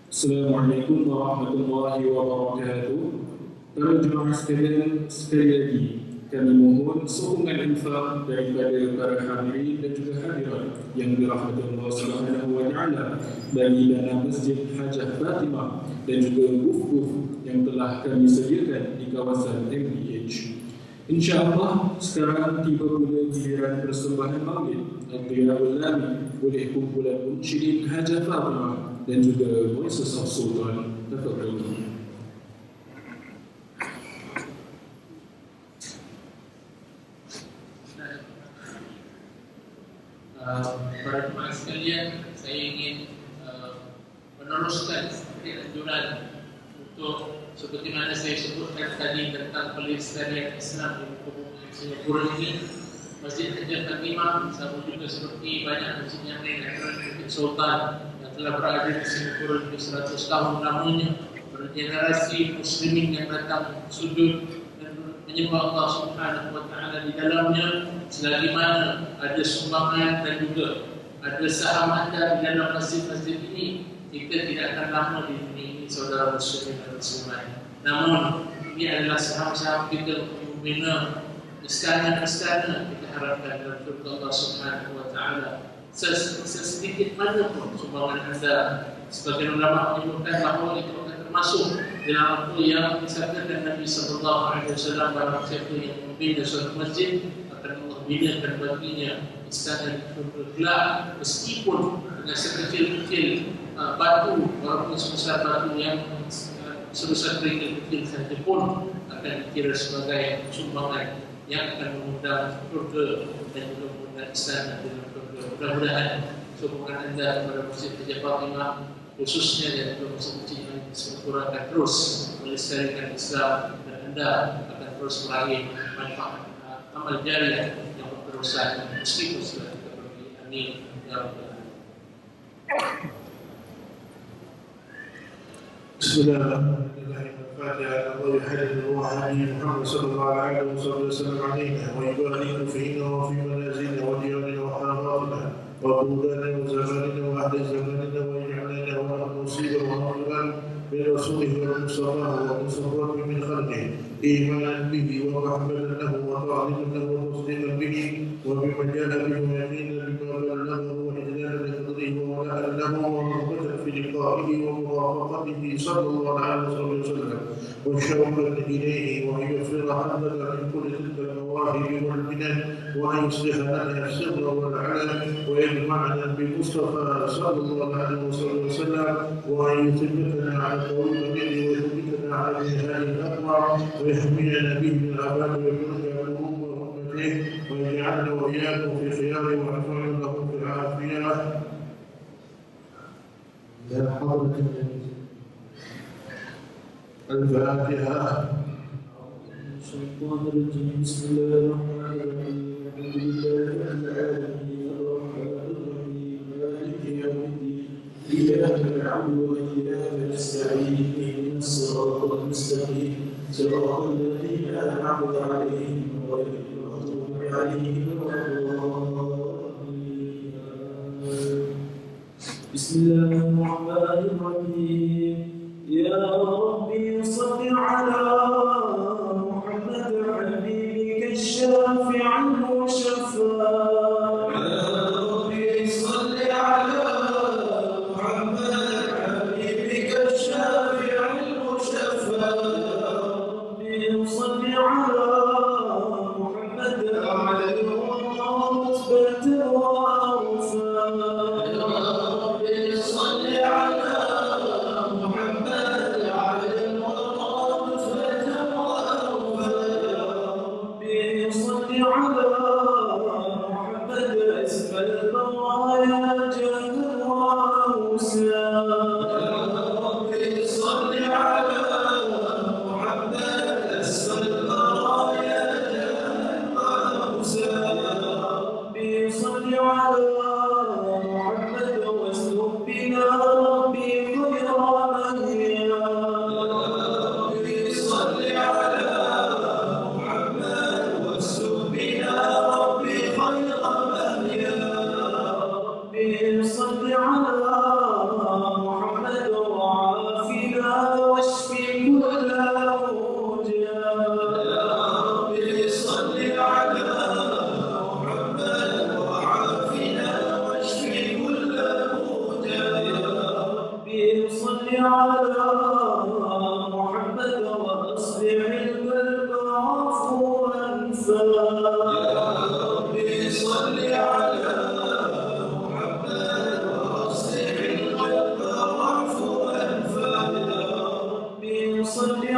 Assalamualaikum warahmatullahi wabarakatuh. Para jemaah sekalian, sekali lagi kami mohon sokongan infak daripada para hadirin dan juga hadirat yang dirahmati Allah Subhanahu wa taala bagi dana Masjid Hajah Fatimah dan juga buf-buf yang telah kami sediakan di kawasan MPH. InsyaAllah sekarang tiba pula giliran persembahan maulid Al-Qiyamul Lami oleh kumpulan Munsyirin Hajah Fatimah dan juga Voices of Sultan. Tafadhal. Para jemaah sekalian, saya ingin meneruskan seperti anjuran untuk seperti mana saya sebutkan tadi tentang pelestarian Islam di muka bumi Singapura ini. Masjid Hajah Fatimah sama juga seperti banyak masjid yang lain adalah Bukit Sultan yang telah berada di Singapura lebih 100 tahun lamanya. Bergenerasi muslimin yang datang sujud dan menyembah Allah Subhanahu wa taala di dalamnya, selagi mana ada sumbangan dan juga ada saham anda di dalam masjid-masjid ini, kita tidak akan lama di dunia ini, saudara muslimin dan muslimat. Namun ini adalah saham-saham kita untuk membina istana-istana kita harapkan dalam surga Allah Subhanahu wa taala. Sesedikit mana pun sumbangan anda, sebagian ulama menyebutkan bahawa itu akan termasuk dalam apa yang disabdakan Nabi sallallahu alaihi wasallam, barang siapa yang membina suatu masjid akan Allah binakan baginya istana di surga kelak, meskipun dengan sekecil-kecil batu, walaupun sebesar batu yang sebesar kerikil kecil saja pun akan dikira sebagai sumbangan yang akan mengundang surga dan juga mengundang istana dalam surga. Mudah-mudahan sokongan anda kepada Masjid Hajah Fatimah khususnya dan juga masjid-masjid yang di Singapura akan terus melestarikan Islam dan anda akan terus meraih manfaat amal jariah yang berterusan meskipun sudah kita pergi. Amin ya rabbal alamin. Bismillahirrahmanirrahim. Al-Fatihah. Allah yuhadidu wa hadiyu Muhammad sallallahu alaihi wasallam alaina wa yubariku fina wa fi manazilina wa diyarina wa haratina wa buldanina wa zamanina wa ahli zamanina wa ya'lina wa musibah wa mawlan bi rasulihi wa mustafaha wa musaffahu min khalqihi imanan bihi wa rahmatan lahu wa ta'ziman lahu wa tasdiqan bihi wa bima ja'a bihi wa yaqinan bima ballaghahu wa hidayatan li fadlihi wa wala'an lahu wa rahmatan fi liqa'ihi wa murafaqatihi sallallahu alaihi wasallam wa shawqan ilayhi wa yughfir hamdaka min kulli tilka al-mawahib wal minan wa yuslih lana as-sirra wal 'alan wa yajma'ana bi Mustafa sallallahu alaihi wasallam wa yuthibbitana 'ala tariqi wa yuthibbitana 'ala al-hadi al-aqwa wa yahmina bihi min al-'adab wa yurja ويجعلنا وإياكم في خيار وعفونا لكم في العافية. يا حضرة الفاتحة. الشيطان الرجيم. بسم الله الرحمن الرحيم. الحمد لله رب العالمين الرحمن الرحيم مالك يوم الدين إياك نعبد وإياك نستعين اهدنا الصراط المستقيم صراط الذين أنعمت عليهم غير المغضوب عليهم ولا الضالين. بسم الله الرحمن الرحيم. يا ربي صل على محمد حبيبك الشافع المشفع. يا ربي صل على محمد حبيبك الشافع المشفع. يا ربي صل على محمد على الرتبة وأرفع. يا ربي صل على محمد على الرتبة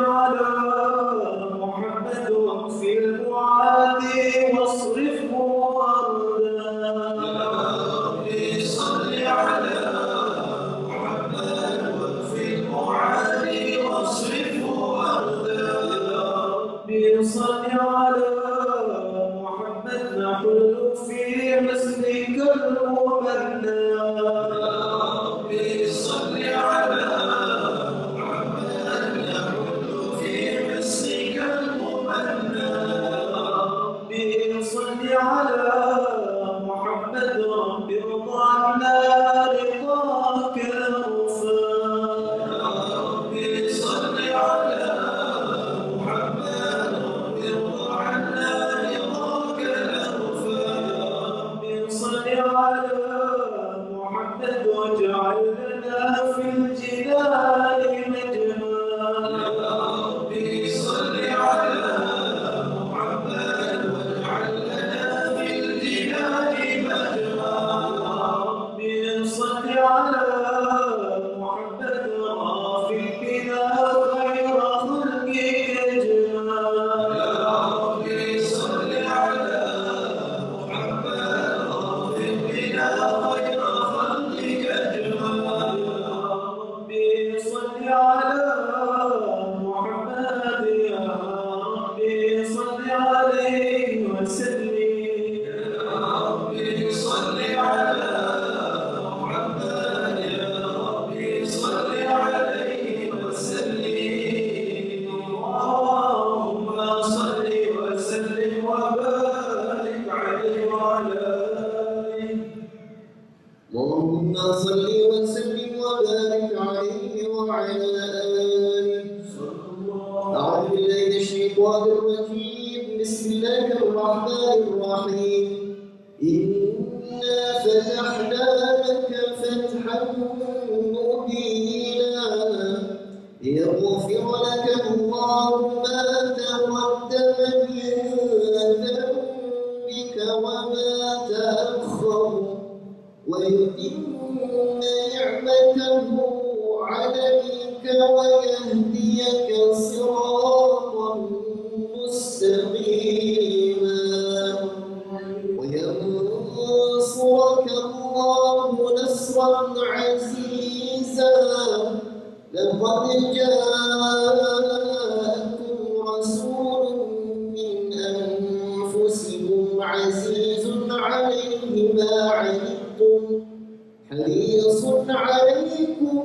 على محمد واكفي المعادي واصرفه وردا. يا ربي صل على محمد واكفي المعادي واصرفه وردا. يا ربي صل على محمد نحل في حسنك الممنى. يا ربي صل على محمد نحل في حسنك الممنى. يا ربي صل على محمد رب ارضى عنا رضاك الوفاء. يا ربي صل على محمد رب ارضى عنا رضاك الوفاء. يا ربي صل على محمد واجعل لنا في الجنان مجمعا. يا ربي صل على محمد واجعل لنا في الجنان مجمعا. يا ربي صل على محمد رافي بنا خير خلقك اجمعا. يا ربي صل على محمد رافي بنا خير خلقك اجمعا. يا ربي صل على محمد. يا ربي صل عليه وسلم. يا ربي صل على محمد. يا ربي صل عليه وسلم. اللهم صل وسلم وبارك عليه وعلى آله. اللهم صل وسلم وبارك عليه وعلى آله. أعوذ بالله من الشيطان الرجيم. بسم الله الرحمن الرحيم. إنا فتحنا لك فتحا مبينا ليغفر لك الله ما تقدم من ذنبك وما تأخر ويتم نعمته عليك ويهديك صراطا مستقيما وينصرك الله نصرا عزيزا. لقد جاءكم رسول من أنفسكم عزيز عليه ما عنتم حريص عليكم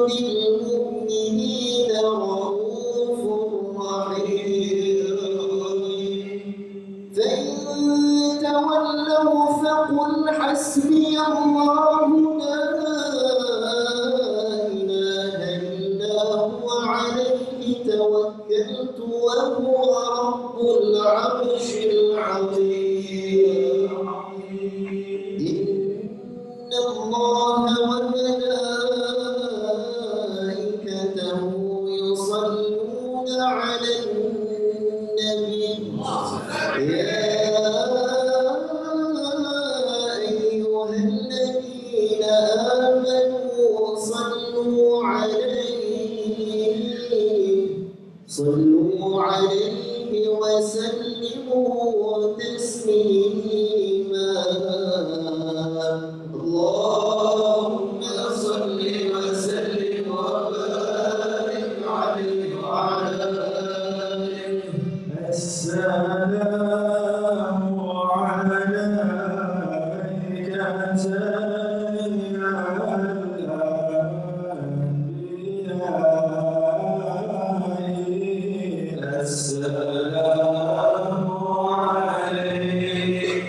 بالمؤمنين رؤوف رحيم. فإن تولوا فقل حسبي الله لا إله إلا هو عليه توكلت وهو رب العرش العظيم. إن الله وملائكته يصلون على النبي. يا أيها الذين آمنوا صلوا عليه وسلموا تسليما. اللهم صل وسلم وبارك عليه وعلى آله. السلام عليك سيدنا الأنبياء. السلام عليك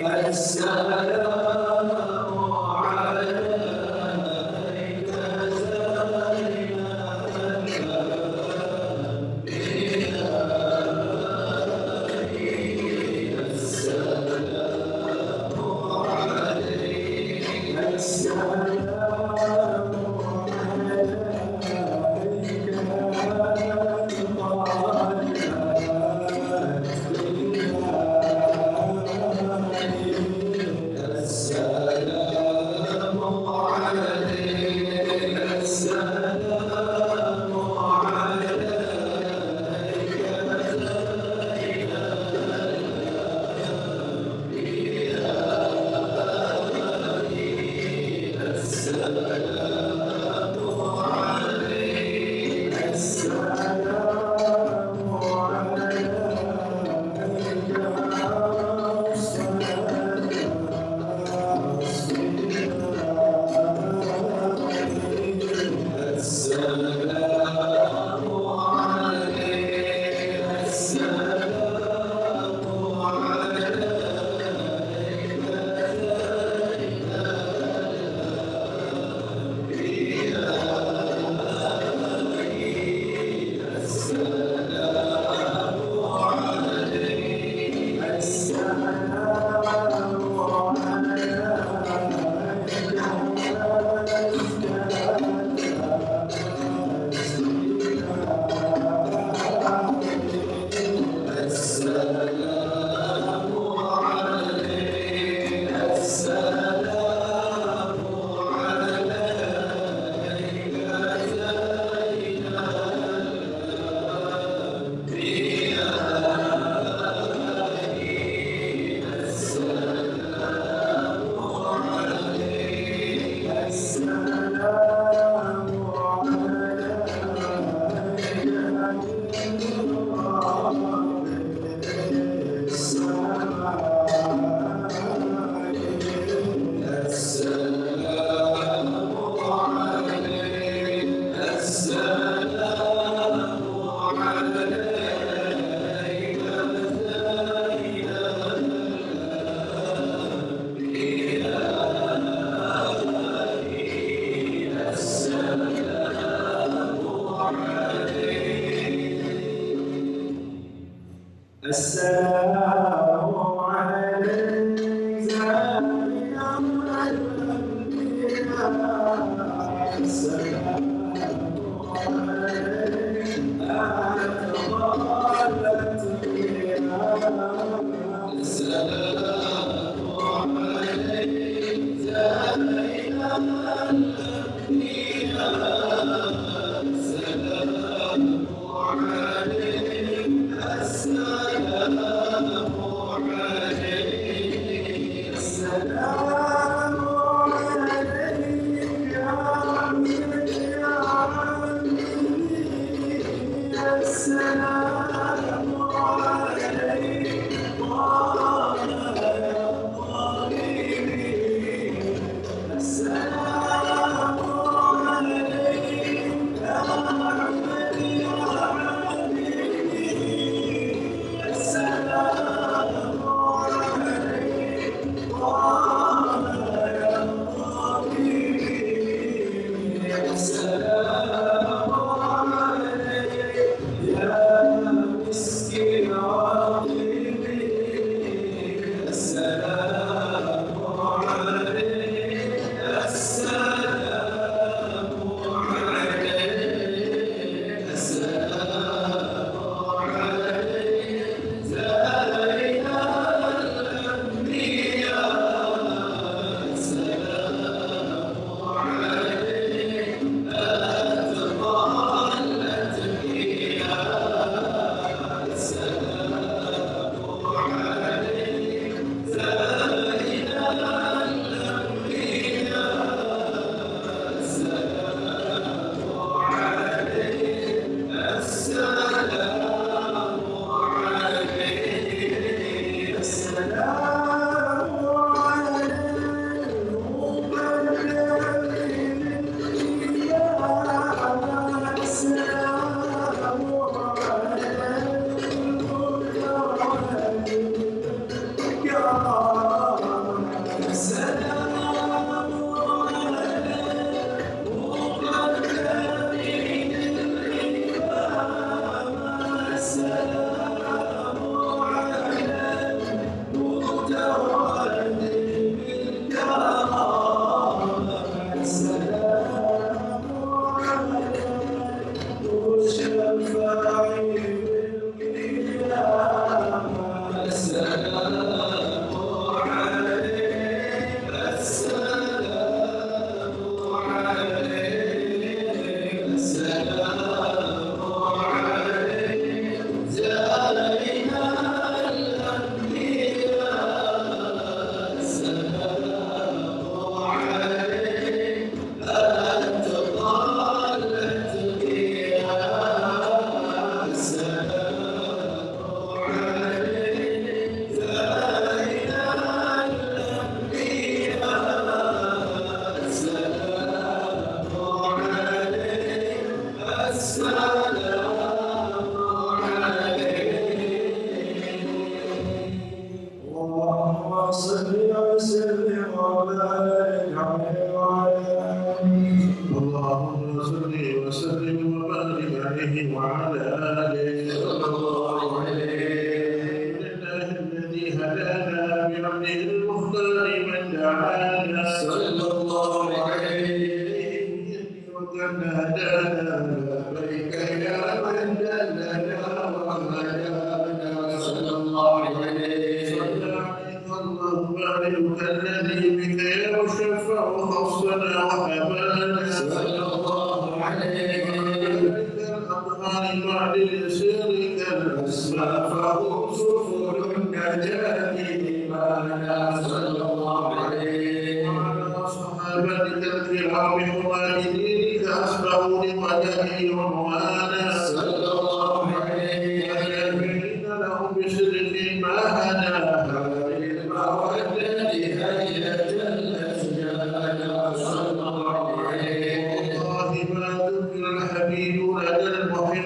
الكرام والدينك أسبغوا لقدمه عنوانا صلى الله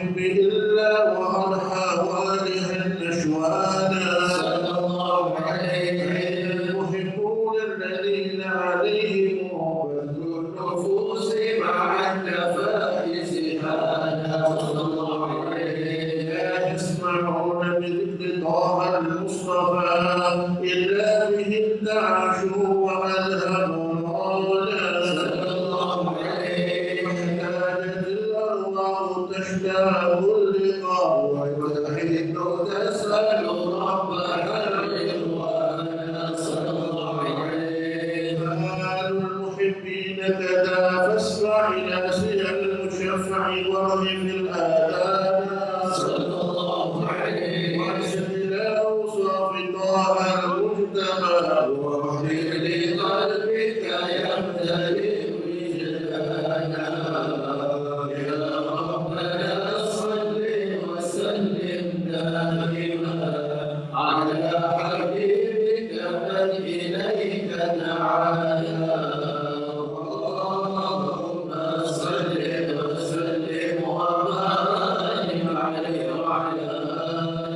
المحب إلا وأرحى والها نشوانا صلى الله عليه المحبون الذين عليهم بذل النفوس مع النفائس هانا صلى الله عليه لا يسمعون بذكر طه المصطفى إلا به انتعشوا وأذهبوا مولا صلى الله عليه كانت الأرواح تشتاق اللقاء وتحن تسأل ربها الرضوان صلى الله عليه فآل المحبين كذا فاسمع ناسي المشفع وارهم الآذان صلى الله عليه وارشد إلى أوصاف طه المجتبى واغفر لقلبك يمتلئ وجدانا يا ربنا صل وسلم دائما على حبيبك من إليك دعانا اللهم صل وسلم وبارك عليه وعلى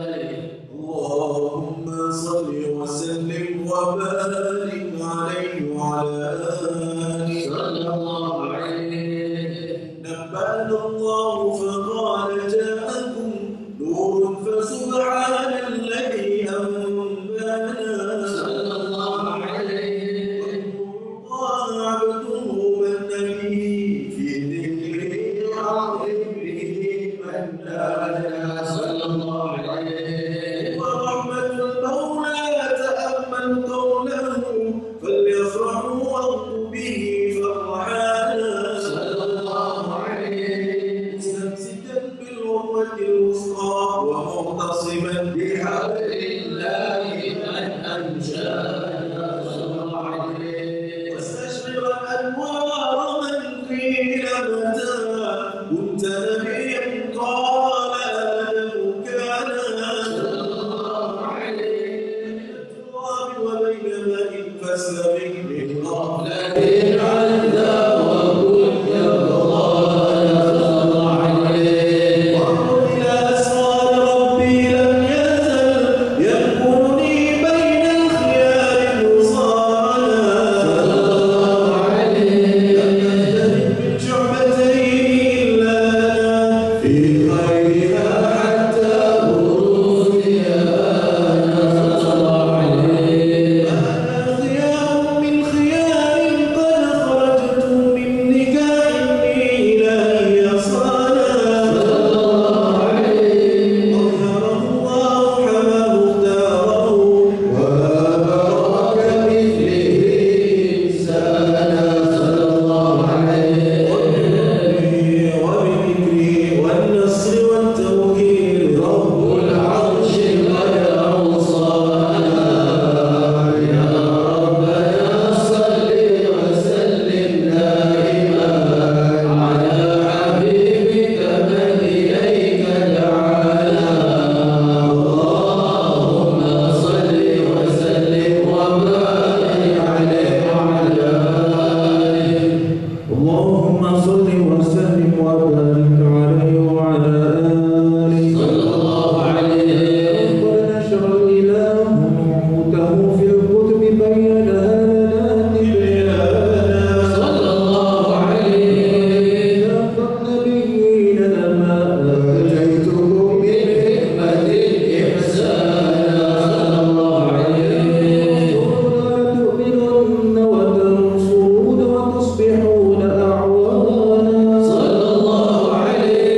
آله اللهم صل وسلم وبارك عليه وعلى آله. صلى الله عليه نبأنا الله فقال جاءكم نور فسبحان الذي أنبانا. صلى الله عليه والله عبده من به في ذكره عظيم به من نادى. صلى الله عليه ورحمة المولى تأمل قوله فليفرحوا وارضوا به فرحانا. صلى الله عليه مستمسكا بالعروة الوثقى ومعتصما بحبل الله من أنشانا. صلى الله عليه واستشعرا أنوار من قيل متى كنت نبيا قال آدم كان. صلى الله عليه التراب وبين ماء فاسلم من قبل الذي عند وكنت الضلال. صلى الله عليه وانظر إلى أسرار ربي لم يزل يذكرني بين الخيار وصالا. صلى الله عليه لم يختلف من شعبتين إلا لنا في غيرها حتى بروزها. صلى الله عليه أنا خيار من خيار قد خرجت من نكاح إلهي صالا. صلى الله عليه أظهره الله حماه اختاره وبارك مثله إنسانا. صلى الله عليه وبذكره والنصر والتوكيل رب العرش قد أوصانا. يا ربنا صل وسلم دائما على حبيبك من إليك دعانا. اللهم صل وسلم وبارك عليه وعلى آله. اللهم صل وسلم وبارك عليه وعلى آله. صلى الله عليه قد نشر الإله نعوته في الكتب بينها لنا تبيانا. صلى الله عليه ذاك النبيين لما آتيتكم من حكمة إحسانا. صلى الله عليه تؤمنن وتنصرون وتصبحون أعوانا. صلى الله عليه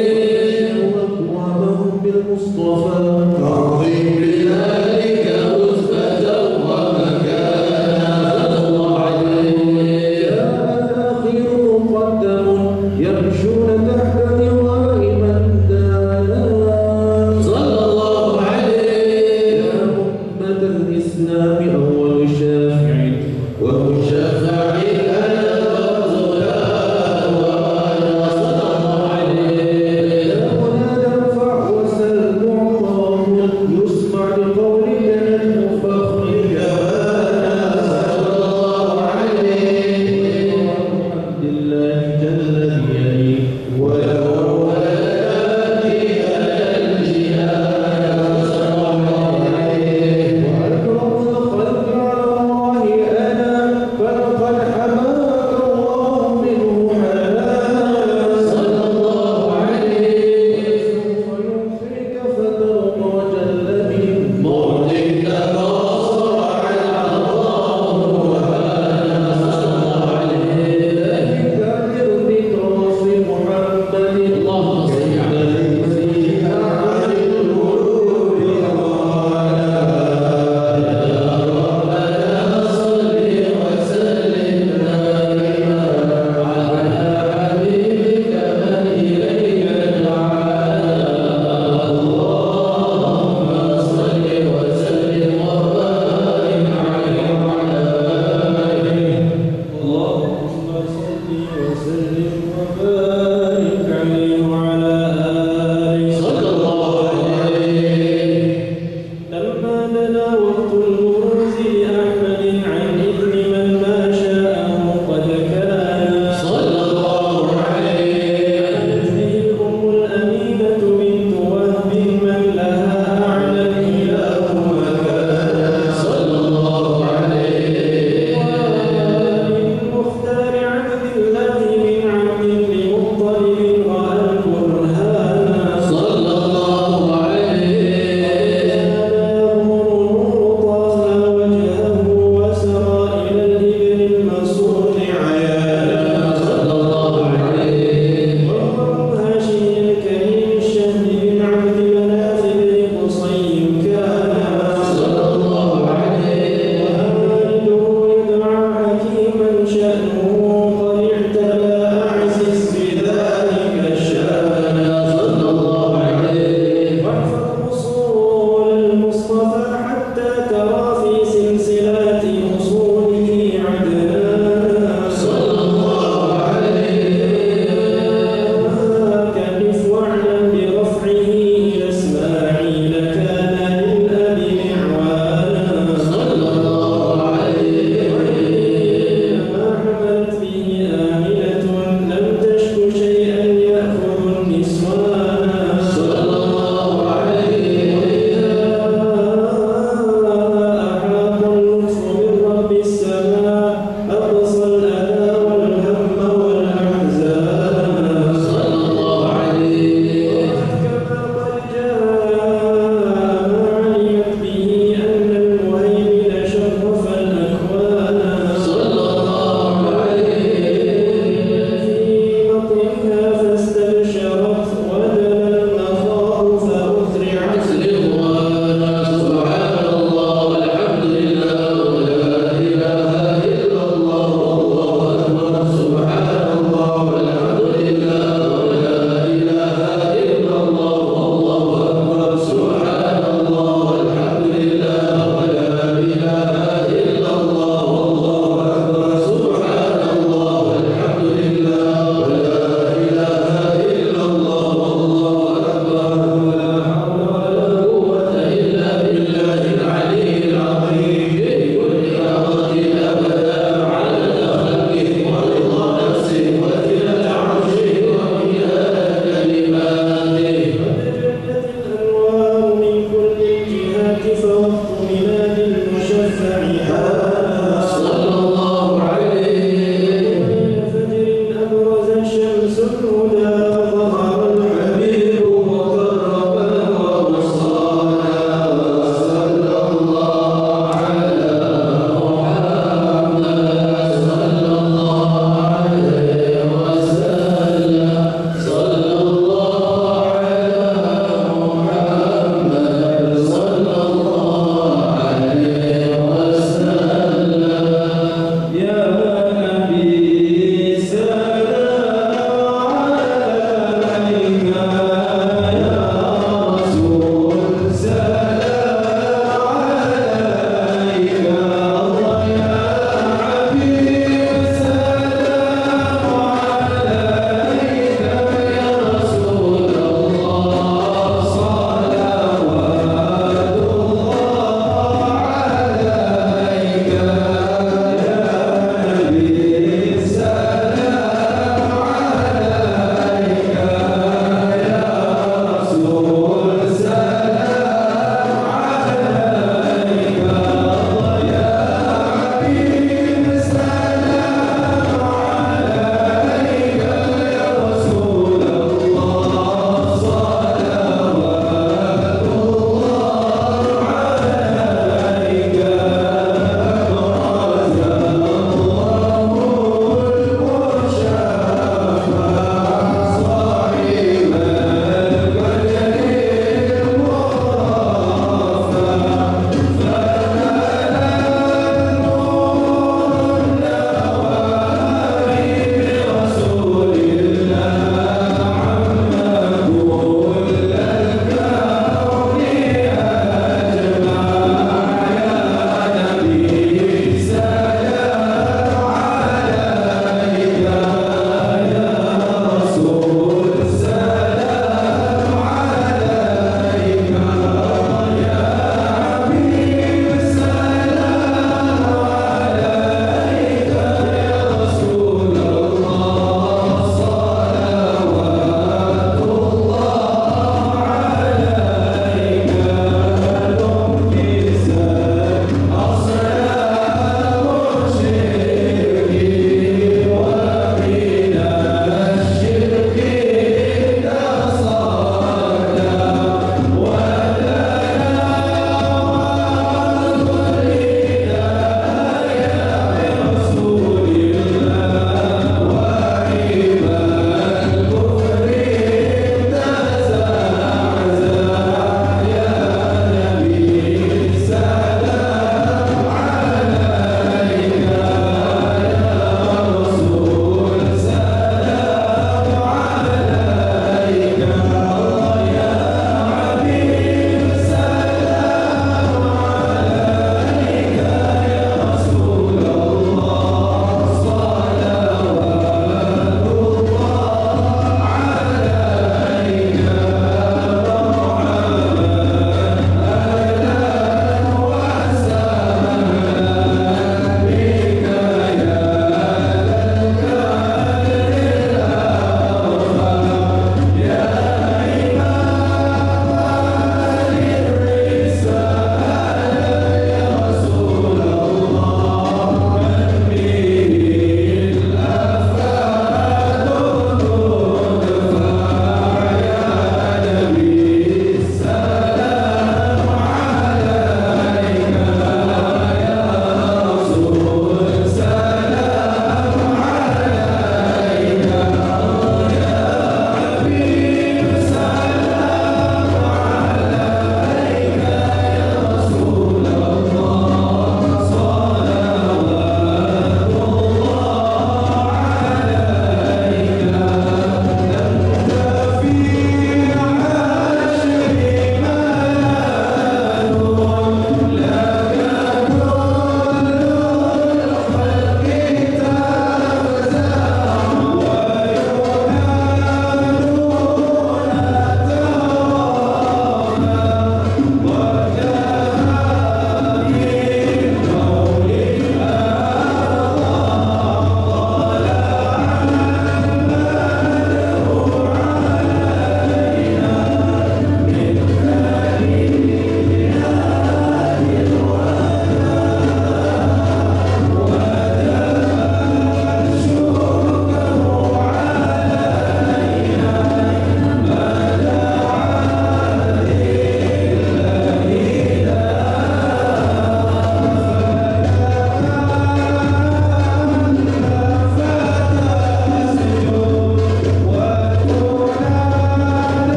أقوامهم بالمصطفى تعظيم لذلك رتبة ومكانا. صلى الله عليه الآخر مقدم يمشون تحت لواء من دانا. صلى الله عليه يا أمة الإسلام أول شافع ومشفع أنا والظلال وأنا. صلى الله عليه يا منادى ارفع وسل معطى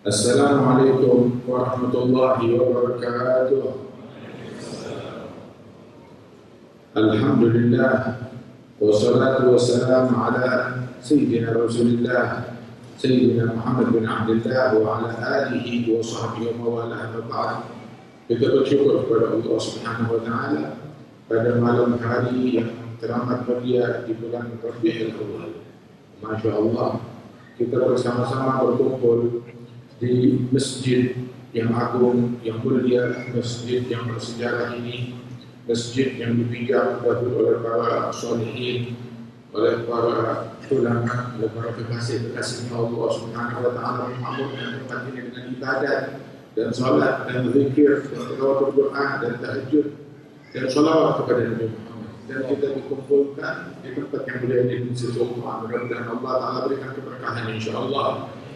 Assalamualaikum warahmatullahi wabarakatuh. Alhamdulillah wassalatu wassalamu ala sayyidina Rasulillah Sayyidina Muhammad bin Abdullah wa ala alihi wa sahbihi wa mawalah wa ba'd. Kita bersyukur kepada Allah Subhanahu wa taala pada malam hari yang teramat mulia di bulan Rabiul Awal. Masya Allah, kita bersama-sama berkumpul di masjid yang agung, yang mulia, masjid yang bersejarah ini, masjid yang dipijak dahulu oleh para solihin, oleh para ulama, oleh para kekasih-kekasihnya Allah Subhanahu wa taala, memakmurkan tempat ini dengan ibadat dan salat dan zikir dan tilawah Al-Quran dan tahajud dan shalawat kepada Nabi Muhammad. Dan kita dikumpulkan di tempat yang mulia ini di Sultan. Mudah-mudahan Allah Taala berikan keberkahan insyaallah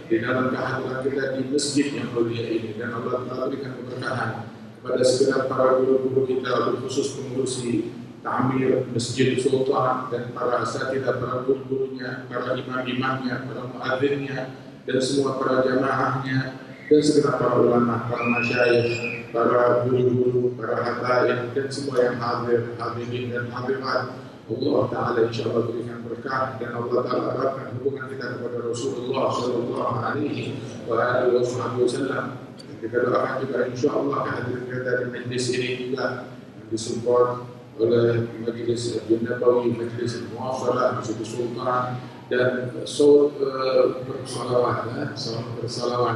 di dalam kehadiran kita di masjid yang mulia ini, dan Allah Taala berikan keberkahan kepada segenap para guru-guru kita, khusus pengurusi ta'mir Masjid Sultan dan para asatidzah, para guru-gurunya, para imam-imamnya, para muadzinnya, dan semua para jamaahnya, dan segenap para ulama, para masyayikh, para guru-guru, para habaib, dan semua yang hadir, hadirin dan hadirat. Allah Ta'ala insyaAllah berikan berkah, dan Allah Ta'ala eratkan hubungan kita kepada Rasulullah Sallallahu Alaihi Wasallam. Kita doakan juga insyaAllah kehadiran kita di majlis ini juga disupport oleh Majlis Nabawi, Majlis Muafalah, Majlis Sultan, dan saud bersalawat,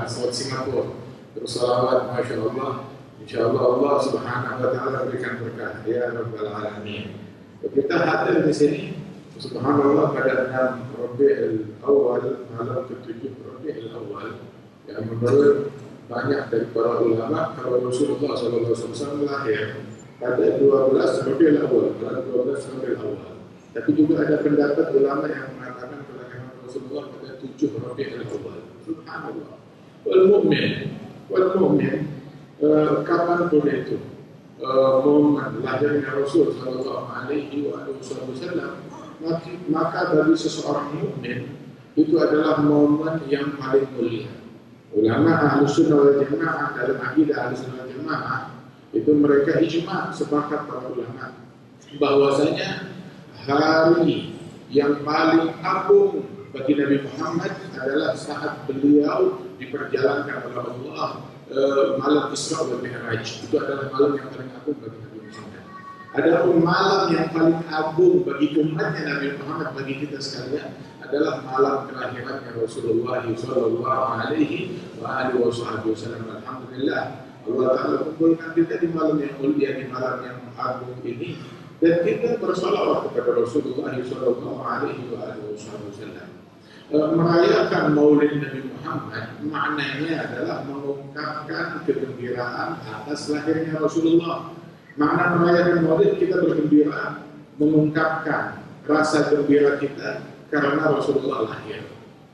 saud Singapura bersalawat, Masya Allah. InsyaAllah Allah Subhanahu wa Ta'ala berikan berkah ya Rabbal Alamin. Kita hadir di sini subhanallah pada 6 Rabiul Awal, malam ke-7 Rabiul Awal, yang menurut banyak dari para ulama kalau Rasulullah SAW lahir pada 12 Rabiul Awal, pada 12 Rabiul Awal. Tapi juga ada pendapat ulama yang mengatakan kelahiran Rasulullah pada 7 Rabiul Awal. Subhanallah. Wal mu'min kapan pun itu momen lahirnya Rasul Sallallahu Alaihi Wasallam, maka bagi seseorang mukmin itu adalah momen yang paling mulia. Ulama Ahlus Sunnah wal Jamaah dalam akidah Ahlus Sunnah wal Jamaah itu mereka ijma, sepakat para ulama bahwasanya hari yang paling agung bagi Nabi Muhammad adalah saat beliau diperjalankan oleh Allah malam Isra wal Mi'raj. Itu adalah malam yang paling agung bagi Nabi Muhammad. Adapun malam yang paling agung bagi umatnya Nabi Muhammad, bagi kita sekalian, adalah malam kelahirannya Rasulullah Sallallahu Alaihi Wasallam. Alhamdulillah, Allah Taala kumpulkan kita di malam yang mulia, di malam yang agung ini, dan kita bersalawat kepada Rasulullah Sallallahu Alaihi Wasallam. Merayakan Maulid Nabi Muhammad maknanya adalah mengungkapkan kegembiraan atas lahirnya Rasulullah. Makna merayakan Maulid, kita bergembira, mengungkapkan rasa gembira kita karena Rasulullah lahir.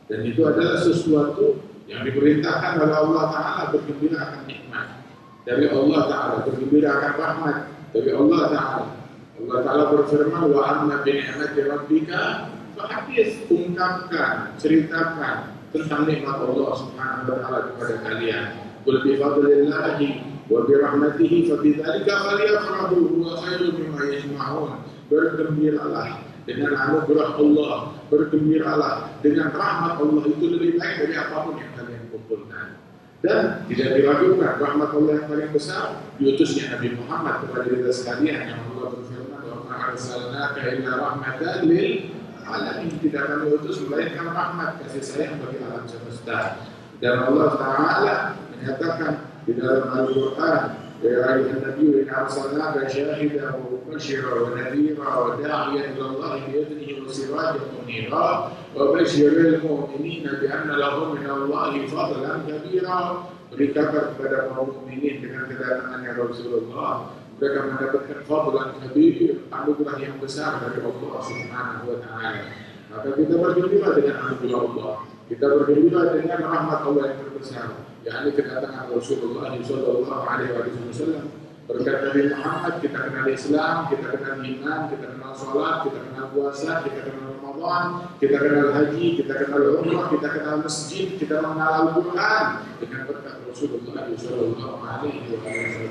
Dan itu adalah sesuatu yang diperintahkan oleh Allah Ta'ala, bergembira akan nikmat dari Allah Ta'ala, bergembira akan rahmat dari Allah Ta'ala. Allah Ta'ala berfirman, wa amma bi ni'mati rabbika fahadits, ungkapkan, ceritakan tentang nikmat Allah Subhanahu wa Ta'ala kepada kalian. Qul bi fadlillahi wa bi rahmatihi fa bidzalika falyafrahu huwa khairun mimma yajma'un. Bergembiralah dengan anugerah Allah, bergembiralah dengan rahmat Allah, itu lebih baik dari apapun yang kalian kumpulkan. Dan tidak diragukan, rahmat Allah yang paling besar diutusnya Nabi Muhammad kepada kita sekalian, yang Allah berfirman, wa ma arsalnaka illa rahmatan lil alamin. Tidak kami utus melainkan rahmat, kasih sayang bagi alam semesta. Dan Allah Ta'ala menyatakan di dalam Al-Quran, ya ayuhan nabiyyu inna arsalnaka syahidan wa mubasysyiran wa nadhiran wa da'iyan ila Allah bi idnihi wa sirajan munira wa basyiril mu'minina bi anna lahum min Allahi fadlan kabira. Beri kabar kepada kaum mukminin dengan kedatangannya Rasulullah, mereka mendapatkan fadlan kabir, anugerah yang besar dari Allah Subhanahu wa Ta'ala. Maka kita bergembira dengan anugerah Allah, kita bergembira dengan rahmat Allah yang terbesar, yakni kedatangan Rasulullah Sallallahu Alaihi Wasallam. Berkat Nabi Muhammad kita kenal Islam, kita kenal iman, kita kenal sholat, kita kenal puasa, kita kenal Ramadan, kita kenal haji, kita kenal umrah, kita kenal masjid, kita mengenal Al-Quran. Dengan berkat Rasulullah Sallallahu Alaihi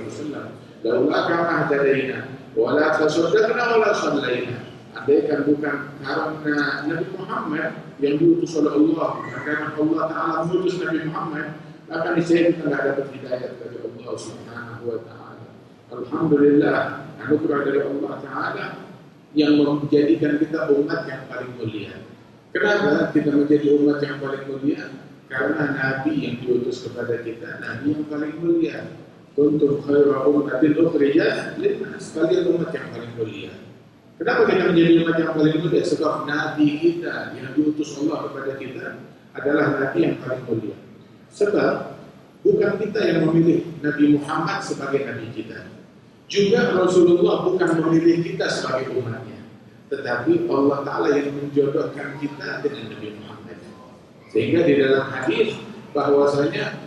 Wasallam, laula kama hadaina wala tasaddaqna wala sallaina. Andaikan bukan karena Nabi Muhammad yang diutus oleh Allah, karena Allah Ta'ala mengutus Nabi Muhammad, maka niscaya kita tidak dapat hidayah dari Allah Subhanahu wa Ta'ala. Alhamdulillah, anugerah dari Allah Ta'ala yang menjadikan kita umat yang paling mulia. Kenapa kita menjadi umat yang paling mulia? Karena Nabi yang diutus kepada kita, Nabi yang paling mulia. Kuntum khairu ummatin ukhrijat linnas, kalian umat yang paling mulia. Kenapa kita menjadi umat yang paling mulia? Sebab Nabi kita yang diutus Allah kepada kita adalah Nabi yang paling mulia. Sebab bukan kita yang memilih Nabi Muhammad sebagai Nabi kita, juga Rasulullah bukan memilih kita sebagai umatnya, tetapi Allah Ta'ala yang menjodohkan kita dengan Nabi Muhammad. Sehingga di dalam hadis bahwasanya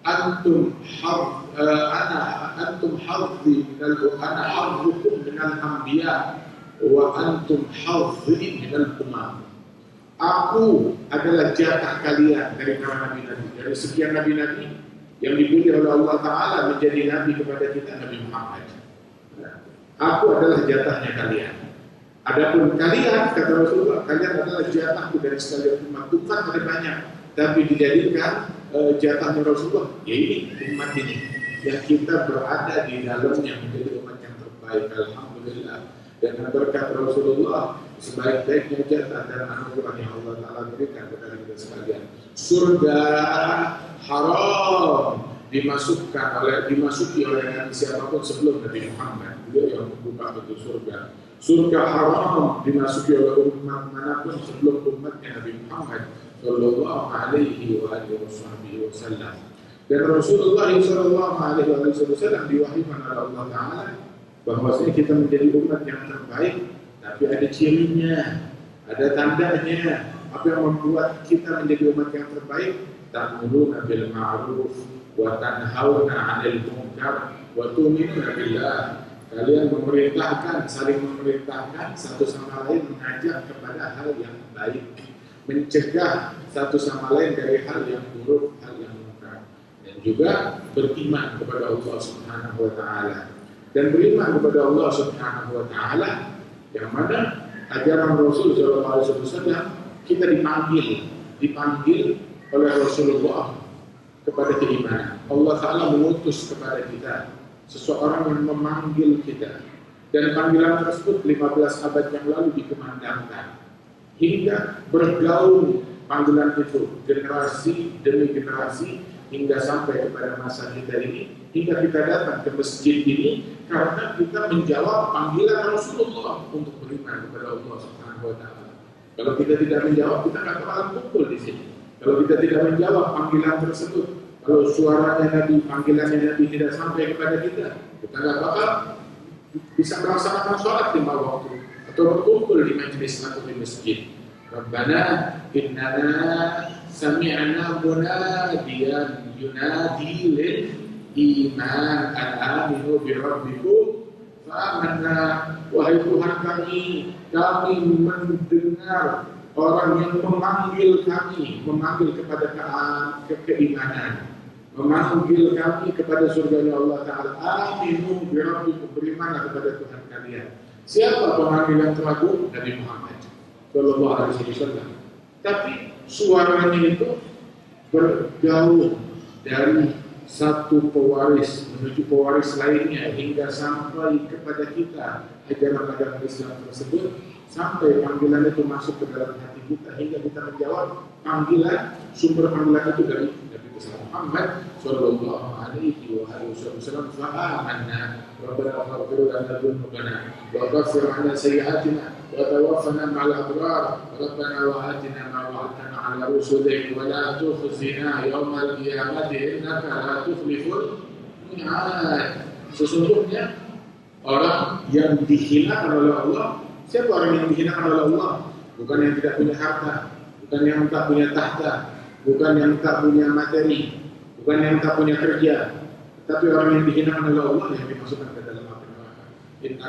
antum hadzi ana hadzukum minal anbiya wa antum hadzi minal umam. Aku adalah jatah kalian dari para nabi-nabi, dari sekian nabi-nabi yang dipilih oleh Allah Ta'ala menjadi nabi kepada kita, Nabi Muhammad. Aku adalah jatahnya kalian. Adapun kalian, kata Rasulullah, kalian adalah jatahku dari sekalian umat. Bukan ada banyak, tapi dijadikan jatahnya Rasulullah, yaitu umat ini yang kita berada di dalamnya menjadi umat yang terbaik. Alhamdulillah, dengan berkat Rasulullah sebaik-baiknya jatah dan anugerah yang Allah Ta'ala berikan kepada kita sekalian. Surga haram dimasuki oleh Nabi siapapun sebelum Nabi Muhammad. Beliau yang membuka pintu surga. Surga haram dimasuki oleh umat manapun sebelum umatnya Nabi Muhammad Sallallahu Alaihi Wasallam. Dan Rasulullah Sallallahu Alaihi Wasallam diwahyukan oleh Allah Ta'ala bahwasanya kita menjadi umat yang terbaik, tapi ada cirinya, ada tandanya. Apa yang membuat kita menjadi umat yang terbaik? Ta'muruna bil ma'ruf wa tanhauna 'anil munkar wa tu'minuna billah. Kalian memerintahkan, saling memerintahkan satu sama lain, mengajak kepada hal yang baik, mencegah satu sama lain dari hal yang buruk, hal yang munkar, dan juga beriman kepada Allah Subhanahu wa taala. Dan beriman kepada Allah Subhanahu wa taala yang mana ajaran Rasul sallallahu alaihi wasallam kita dipanggil oleh Rasulullah kepada keimanan. Allah taala mengutus kepada kita seseorang yang memanggil kita, dan panggilan tersebut 15 abad yang lalu dikumandangkan hingga bergaung panggilan itu generasi demi generasi hingga sampai kepada masa kita ini, hingga kita datang ke masjid ini karena kita menjawab panggilan Rasulullah untuk beriman kepada Allah Subhanahu wa taala. Kalau kita tidak menjawab, kita akan bakalan kumpul di sini. Kalau kita tidak menjawab panggilan tersebut, kalau suaranya Nabi, panggilannya Nabi tidak sampai kepada kita nggak bakal bisa melaksanakan sholat 5 waktu atau berkumpul di majlis atau di masjid. Rabbana innana sami'na munadiyan yunadi lil iman al-aminu bi rabbikum fa'amanna. Wahai Tuhan kami mendengar orang yang memanggil kami, memanggil kepada keimanan, memanggil kami kepada surganya Allah Ta'ala. Aminu birabbikum, berimanlah kepada Tuhan kalian. Siapa pemanggil yang teragung? Nabi Muhammad Sallallahu Alaihi Wasallam. Tapi suaranya itu bergaung dari satu pewaris menuju pewaris lainnya hingga sampai kepada kita ajaran-ajaran Islam tersebut, sampai panggilan itu masuk ke dalam hati kita hingga kita menjawab panggilan, sumber panggilan itu dari Nabi Muhammad Sallallahu Alaihi Wasallam. Fa'amanna Rabbana faghfir lana dzunubana wa kaffir 'anna sayyi'atina wa tawaffana ma'al abrar Rabbana wa atina ma wa'adtana 'ala rusulik wa la tukhzina yawmal qiyamati innaka la tuflihul mi'ad. Sesungguhnya orang yang dihinakan oleh Allah, siapa orang yang dihinakan oleh Allah? Bukan yang tidak punya harta, bukan yang tak punya tahta, bukan yang tak punya materi, bukan yang tak punya kerja, tapi orang yang dihinakan oleh Allah yang dimasukkan ke dalam api neraka. In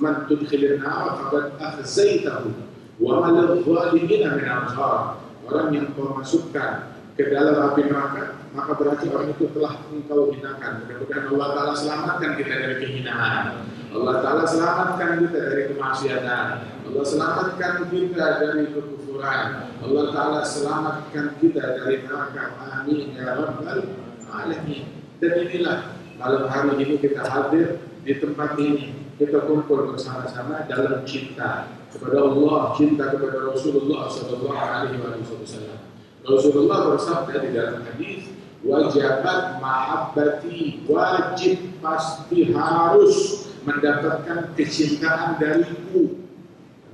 man tudkhilin nar faqad akhzaytahu wa ma lidh-dhalimina min ansar. Orang yang kau masukkan ke dalam api neraka, maka berarti orang itu telah engkau hinakan. Mudah-mudahan Allah Ta'ala selamatkan kita dari kehinaan, Allah Ta'ala selamatkan kita dari kemaksiatan, Allah selamatkan kita dari kekufuran, Allah Ta'ala selamatkan kita dari neraka. Amin ya Rabbal Alamin. Dan inilah malam hari ini kita hadir di tempat ini, kita kumpul bersama-sama dalam cinta kepada Allah, cinta kepada Rasulullah Sallallahu Alaihi Wasallam. Rasulullah bersabda di dalam hadis, wajibat mahabbati, wajib pasti harus mendapatkan kecintaan dariku.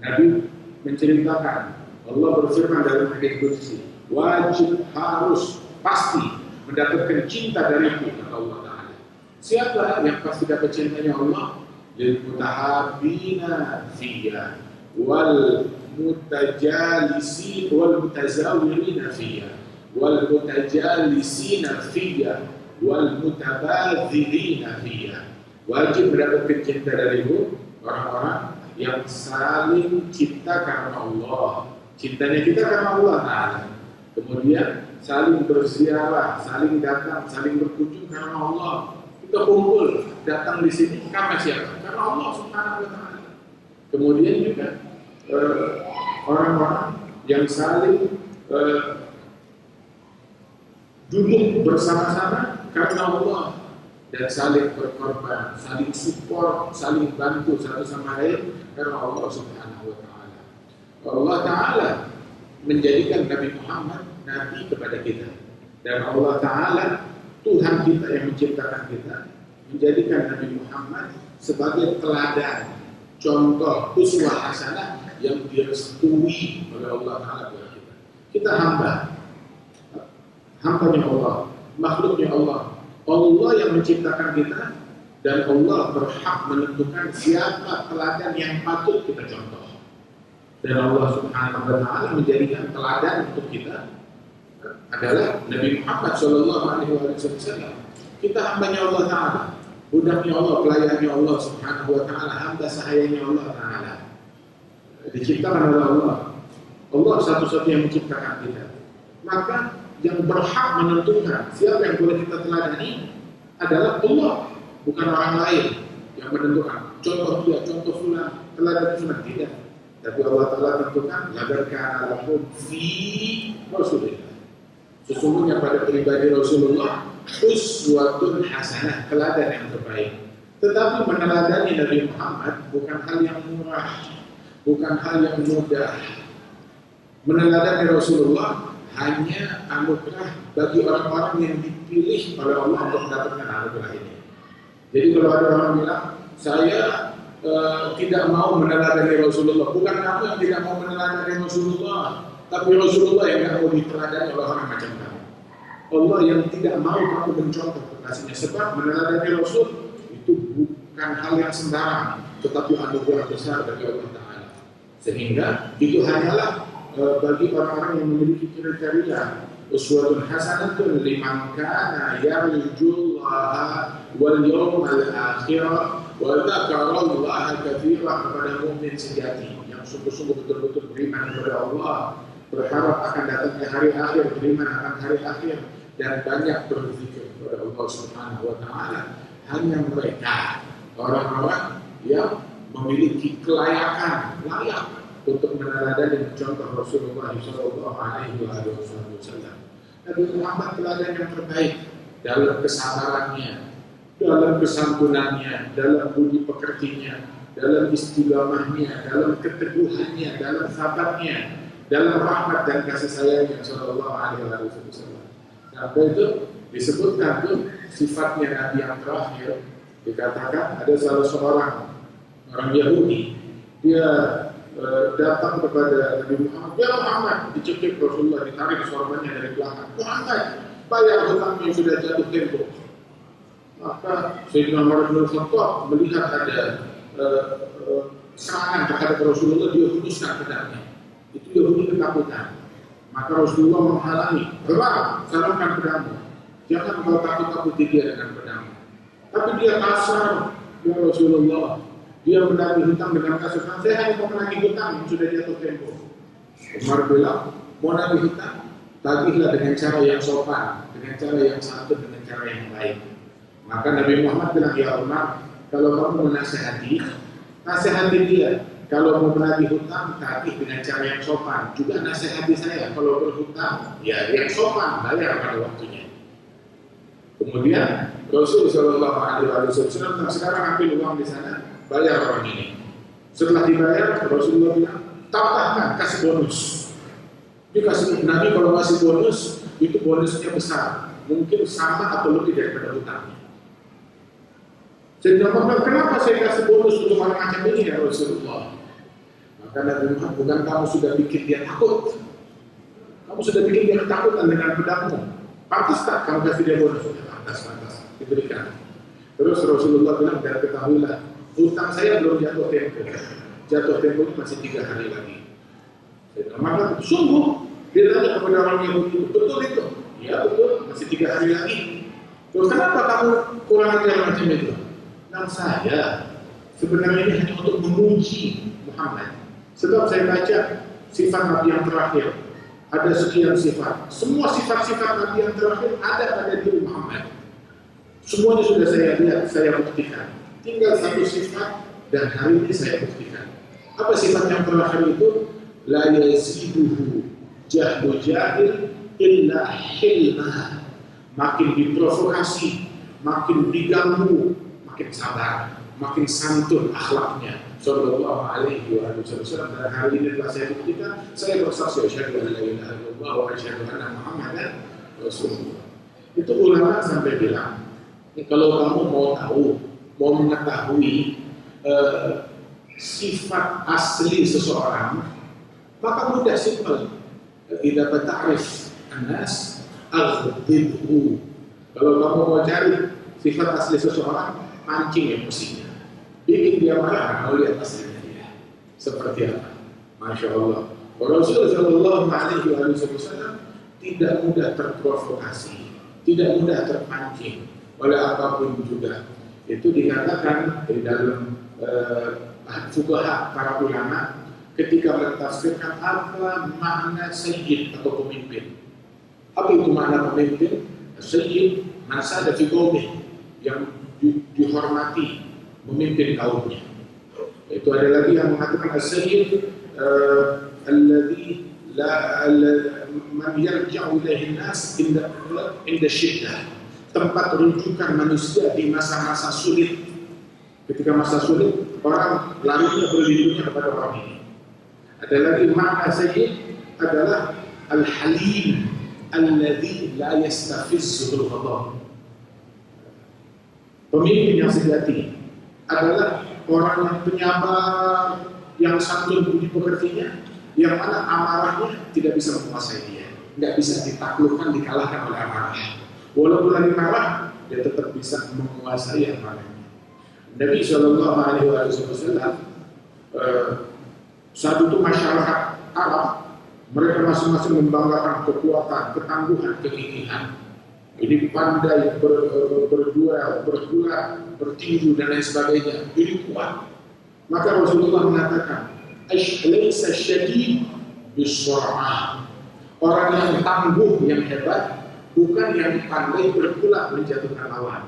Nabi menceritakan, Allah berfirman dalam hadis qudsi, wajib harus pasti mendapatkan cinta dariku, kata Allah Ta'ala. Siapa yang pasti dapat cintanya Allah? Lil mutahabbina fiyya wal mutajalisi wal mutazawirina fiyya wal mutajalisina fiyya wal mutabadzirina fiyya. Wajib mendapatkan cinta dariku orang-orang yang saling cinta karena Allah. Cintanya kita karena Allah Ta'ala. Kemudian saling berziarah, saling datang, saling berkunjung karena Allah. Kita kumpul, datang di sini karena siapa? Karena Allah Subhanahu wa Ta'ala. Kemudian juga orang-orang yang saling duduk bersama-sama karena Allah, dan saling berkorban, saling support, saling bantu satu sama lain karena Allah Subhanahu wa Ta'ala. Allah Ta'ala menjadikan Nabi Muhammad Nabi kepada kita, dan Allah Ta'ala Tuhan kita yang menciptakan kita menjadikan Nabi Muhammad sebagai teladan, contoh, uswah hasanah yang direstui oleh Allah Ta'ala buat kita. Kita hambanya Allah, makhluknya Allah. Allah yang menciptakan kita, dan Allah berhak menentukan siapa teladan yang patut kita contoh. Dan Allah Subhanahu wa Ta'ala menjadikan teladan untuk kita adalah Nabi Muhammad Sallallahu Alaihi Wasallam. Kita hambanya Allah Ta'ala, budaknya Allah, pelayannya Allah Subhanahu wa Ta'ala, hamba sahayanya Allah Ta'ala. Diciptakan oleh Allah. Allah satu-satu yang menciptakan kita. Maka yang berhak menentukan siapa yang boleh kita teladani adalah Allah, bukan orang lain yang menentukan. Contoh dia, contoh fulan, teladan fulan, tidak. Tapi Allah Ta'ala tentukan, laqad kana lakum fi Rasulillah. Sesungguhnya pada pribadi Rasulullah uswatun hasanah, teladan yang terbaik. Tetapi meneladani Nabi Muhammad bukan hal yang murah, bukan hal yang mudah. Meneladani Rasulullah hanya anugerah bagi orang-orang yang dipilih oleh Allah untuk mendapatkan anugerah ini. Jadi kalau ada orang bilang, saya tidak mau meneladani Rasulullah, bukan kamu yang tidak mau meneladani Rasulullah, tapi Rasulullah yang tidak mau diteladani oleh orang macam kamu. Allah yang tidak mau kamu mencontoh kekasihnya, sebab meneladani Rasul itu bukan hal yang sembarang, tetapi anugerah besar dari Allah Ta'ala. Sehingga itu hanyalah bagi orang-orang yang memiliki kriteria uswatun hasanatun liman kana yarjullaha wal yawmal akhir wa dzakarallaha katsiran, kepada mukmin sejati yang sungguh-sungguh betul-betul beriman kepada Allah, berharap akan datangnya hari akhir, beriman akan hari akhir, dan banyak berzikir kepada Allah Subhanahu wa Ta'ala. Hanya mereka orang-orang yang memiliki kelayakan, layak untuk meneladani dan mencontoh Rasulullah Sallallahu Alaihi Wasallam. Nabi Muhammad teladan yang terbaik dalam kesabarannya, dalam kesantunannya, dalam budi pekertinya, dalam istiqamahnya, dalam keteguhannya, dalam sabarnya, dalam rahmat dan kasih sayangnya Sallallahu Alaihi Wasallam. Sampai itu disebutkan tuh sifatnya Nabi yang terakhir, dikatakan ada salah seorang orang Yahudi, dia datang kepada Nabi Muhammad, ya Muhammad, dicekik Rasulullah, ditarik sorbannya dari belakang, Muhammad, bayar hutang yang sudah jatuh tempo. Maka Sayyidina Umar bin Khattab melihat ada serangan terhadap Rasulullah, dia hunuskan pedangnya. Itu Yahudi ketakutan. Maka Rasulullah menghalangi, berang, sarungkan pedangmu, jangan kau takut-takuti dia dengan pedangmu. Tapi dia kasar, ya Rasulullah. Dia menagih hutang dengan kasar. Saya hanya mau menagih hutang yang sudah jatuh tempo. Umar bilang, mau nagih hutang, tagihlah dengan cara yang sopan, dengan cara yang santun, dengan cara yang baik. Maka Nabi Muhammad bilang, ya Umar, kalau kamu menasihati, nasihati dia. Kalau mau menagih hutang, tagih dengan cara yang sopan. Juga nasihati saya, kalau berhutang, ya yang sopan, bayar pada waktunya. Kemudian Rasul Sallallahu Alaihi Wasallam sekarang ambil uang di sana, bayar orang ini. Setelah dibayar, Rasulullah bilang, tambahkan, kasih bonus. Dikasih Nabi kalau kasih bonus, itu bonusnya besar, mungkin sama atau lebih daripada hutangnya. Jadi kenapa saya kasih bonus untuk orang macam ini ya Rasulullah? Maka Nabi Muhammad, bukan kamu sudah bikin dia takut, kamu sudah bikin dia ketakutan dengan pedangmu. Pantas tak kamu kasih dia bonus? Pantas, diberikan. Terus Rasulullah bilang, dan ketahuilah, hutang saya belum jatuh tempo. Jatuh tempo itu masih 3 hari lagi. Maka sungguh dia tanya kepada orang Yahudi, betul itu? Ya betul, masih 3 hari lagi. Terus kenapa kamu kurang ajar macam itu? Nah saya sebenarnya ini hanya untuk menguji Muhammad. Sebab saya baca sifat Nabi yang terakhir, ada sekian sifat. Semua sifat-sifat Nabi yang terakhir ada pada diri Muhammad. Semuanya sudah saya lihat, saya buktikan. Tinggal satu sifat dan hari ini saya buktikan. Apa sifat yang terakhir itu? La yaziduhu jahlu jahil illa hilmah. Makin diprovokasi, makin diganggu, makin sabar, makin santun akhlaknya. Sallallahu Alaihi Wasallam. Dan hari ini telah saya buktikan. Saya bersaksi asyhadu an la ilaha illallah wa asyhadu anna Muhammadan Rasulullah. Itu ulama sampai bilang, kalau kamu mau tahu, mau mengetahui sifat asli seseorang, maka mudah simpel. Idza ta'rif an-nas aghdibhu. Kalau kamu mau cari sifat asli seseorang, pancing emosinya, bikin dia marah, mau lihat aslinya dia seperti apa. Masya Allah. Rasulullah Sallallahu Alaihi Wasallam tidak mudah terprovokasi, tidak mudah terpancing. oleh apapun juga. Itu dikatakan di dalam fuqaha para ulama ketika mentafsirkan apa makna sayyid atau pemimpin. Apa itu makna pemimpin? Sayyid masa ada fiqomih yang dihormati memimpin kaumnya. Itu ada lagi yang mengatakan sayyid alladhi man yarja'u ilaihi nas inda syiddah, tempat rujukan manusia di masa-masa sulit. Ketika masa sulit, orang larinya berlindungnya kepada orang ini. Ada lagi makna sayyid adalah al-halim alladhi la yastafizzuhu al-ghadab. Pemimpin yang sejati adalah orang yang penyabar, yang santun budi pekertinya, yang mana amarahnya tidak bisa menguasai dia, tidak bisa ditaklukkan, dikalahkan oleh amarah. Walaupun lagi marah, dia tetap bisa menguasai amarahnya. Nabi Shallallahu Alaihi Wasallam saat itu masyarakat Arab, mereka masing-masing membanggakan kekuatan, ketangguhan, kegigihan. Ini pandai berduel, bergulat, bertinju dan lain sebagainya. Ini kuat. Maka Rasulullah mengatakan, "Laisa syadid bisur'ah." Orang yang tangguh, yang hebat, bukan yang pandai bergulat menjatuhkan lawan.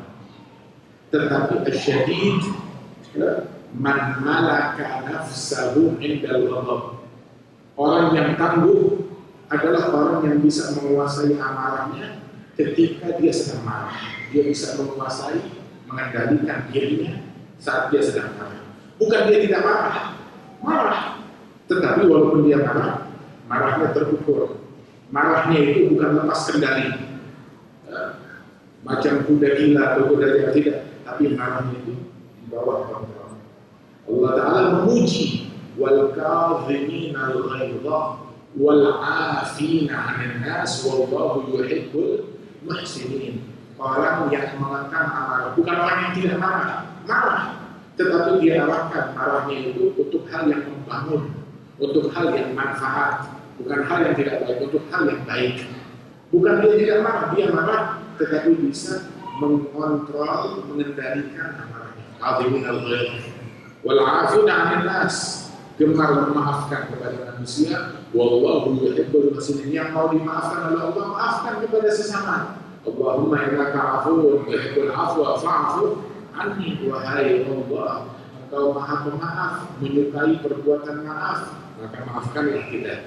Tetapi asyadid man malaka nafsahu indal ghadab. Orang yang tangguh adalah orang yang bisa menguasai amarahnya ketika dia sedang marah. Dia bisa menguasai, mengendalikan dirinya saat dia sedang marah. Bukan dia tidak marah, tetapi walaupun dia marah, marahnya terukur. Marahnya itu bukan lepas kendali, macam kuda gila atau kuda yang tidak, tapi marahnya itu di bawah kontrol. Allah Ta'ala memuji wal kadhimina al-ghaidha wal 'afina 'anil nas wallahu yuhibbul muhsinin. Orang yang mengekang amarah, bukan orang yang tidak marah, tetapi dia arahkan marahnya itu untuk hal yang membangun, untuk hal yang manfaat, bukan hal yang tidak baik, untuk hal yang baik. Bukan dia tidak marah, dia marah, tetapi bisa mengontrol, mengendalikan amarahnya. Kadhimin al-ghaidha wal 'afina 'anil nas, gemar memaafkan kepada manusia. Wallahu yuhibbul muhsinin, yang mau dimaafkan oleh Allah, maafkan kepada sesama. Allahumma innaka 'afuwwun tuhibbul 'afwa fa'fu anni, wahai Allah, Engkau Maha Pemaaf, menyukai perbuatan maaf, maka maafkanlah kita.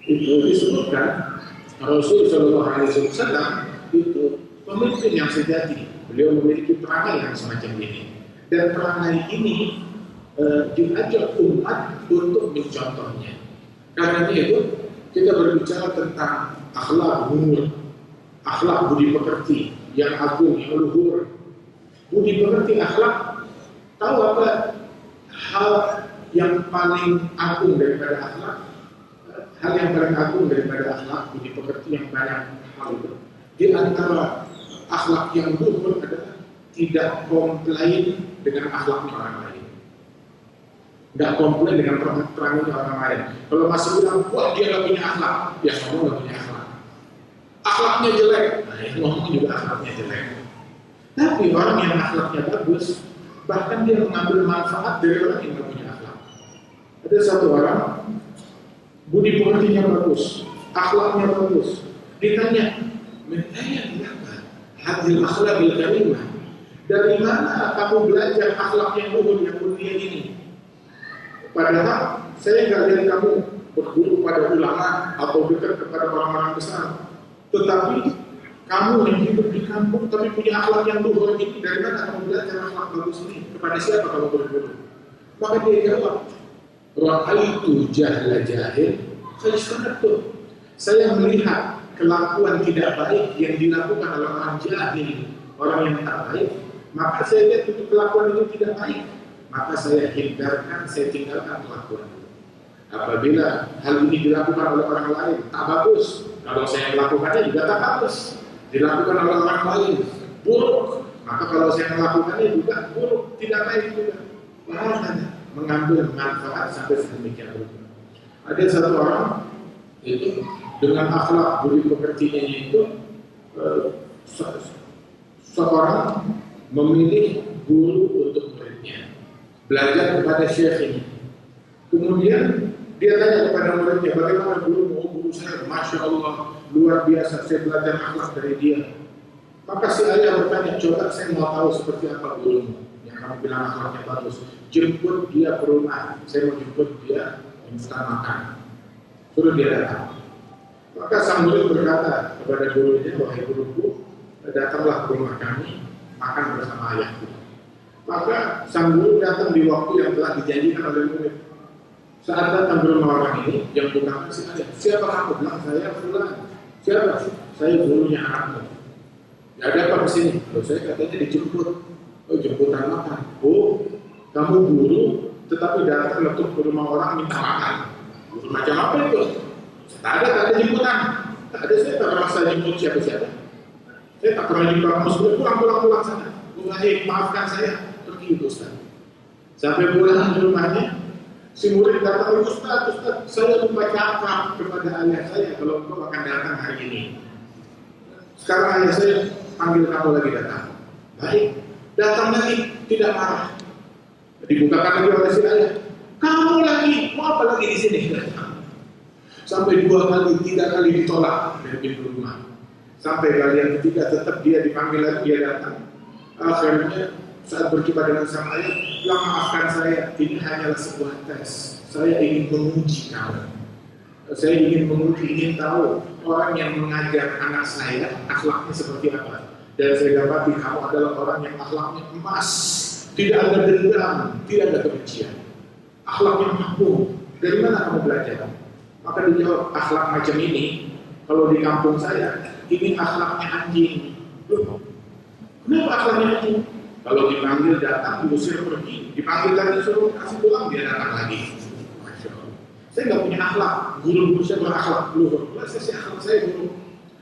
Itu disebutkan Rasul Shallallahu Alaihi Wasallam itu pemimpin yang sejati. Beliau memiliki perangai yang semacam ini, dan perangai ini diajak umat untuk mencontohnya. Karena itu kita berbicara tentang akhlak luhur, akhlak budi pekerti yang agung, yang luhur. Budi pekerti, akhlak, tahu apa hal yang paling agung daripada akhlak? Hal yang paling agung daripada akhlak, budi pekerti yang banyak hal itu. Di antara akhlak yang luhur adalah tidak komplain dengan akhlaknya orang lain. Tidak komplain dengan perangai orang lain. Kalau masih bilang, wah dia nggak punya akhlak, ya kamu nggak punya akhlak. Akhlaknya jelek, nah itu ngomong juga akhlaknya jelek. Tapi orang yang akhlaknya bagus, bahkan dia mengambil manfaat dari orang yang nggak punya akhlak. Ada satu orang, budi pekertinya bagus, akhlaknya bagus. Ditanya, "Min ayna laka hadhil akhlaqil karimah?" Dari mana kamu belajar akhlak yang luhur, yang mulia ini? Padahal saya nggak lihat kamu berguru pada ulama atau dekat kepada orang-orang besar. Tetapi kamu yang hidup di kampung tapi punya akhlak yang luhur ini, dari mana kamu belajar akhlak bagus ini? Kepada siapa kamu berguru? Maka dia jawab, "Ra'aitu jahla jahil fajtanabtu." Saya melihat kelakuan tidak baik yang dilakukan oleh orang jahil, orang yang tak baik, maka saya lihat itu kelakuan itu tidak baik, maka saya hindarkan, saya tinggalkan kelakuan itu. Apabila hal ini dilakukan oleh orang lain, tak bagus. Kalau saya melakukannya juga tak bagus. Dilakukan oleh orang lain, buruk. Maka kalau saya melakukannya juga buruk, tidak baik juga. Makanya mengambil manfaat sampai sedemikian rupa. Ada satu orang itu dengan akhlak budi pekertinya itu seorang memilih guru untuk muridnya, belajar kepada syekh ini. Kemudian dia tanya kepada muridnya, bagaimana guru saya, Masya Allah, luar biasa, saya belajar akhlak dari dia. Maka si ayah bertanya, coba saya mau tahu seperti apa gurumu yang kamu bilang akhlaknya bagus. Jemput dia ke rumah, saya mau jemput dia minta makan. Suruh dia datang. Maka sang murid berkata kepada gurunya, wahai guruku, datanglah ke rumah kami, makan bersama ayahku. Maka sang guru datang di waktu yang telah dijanjikan oleh murid. Saat datang ke rumah orang ini, yang bukan si ayah, siapa kamu? Bilang saya fulan. Siapa? Saya gurunya anakmu. Ya ada apa di sini? Loh, saya katanya dijemput. Oh, jemputan makan. Oh, kamu guru, tetapi datang untuk ke rumah orang minta makan. Guru macam apa itu? Tak ada jemputan. Tak ada, saya tak merasa jemput siapa-siapa. Saya tak pernah jemput kamu sebelum pulang sana. Maafkan saya, pergi itu Ustaz. Sampai pulang di rumahnya, si murid datang, Ustaz, saya lupa cakap kepada ayah saya kalau engkau akan datang hari ini. Sekarang ayah saya panggil kamu lagi datang. Baik, datang lagi, tidak marah. Dibukakan lagi oleh si ayah. Kamu lagi, mau apa lagi di sini? Sampai 2 kali, 3 kali ditolak dari pintu rumah. Sampai kali yang ketiga tetap dia dipanggil lagi, dia datang. Akhirnya saat berjumpa dengan sang ayah, bilang maafkan saya, ini hanyalah sebuah tes. Saya ingin menguji kamu. Saya ingin tahu orang yang mengajar anak saya akhlaknya seperti apa. Dan saya dapati kamu adalah orang yang akhlaknya emas, tidak ada dendam, tidak ada kebencian. Akhlaknya mampu. Dari mana kamu belajar? Maka dijawab, akhlak macam ini, kalau di kampung saya, ini akhlaknya anjing. Loh, kenapa akhlaknya anjing? Kalau dipanggil datang, diusir pergi, dipanggil lagi suruh kasih pulang, dia datang lagi. Masya Allah. Saya nggak punya akhlak, guru saya berakhlak luhur. Saya akhlak saya guru.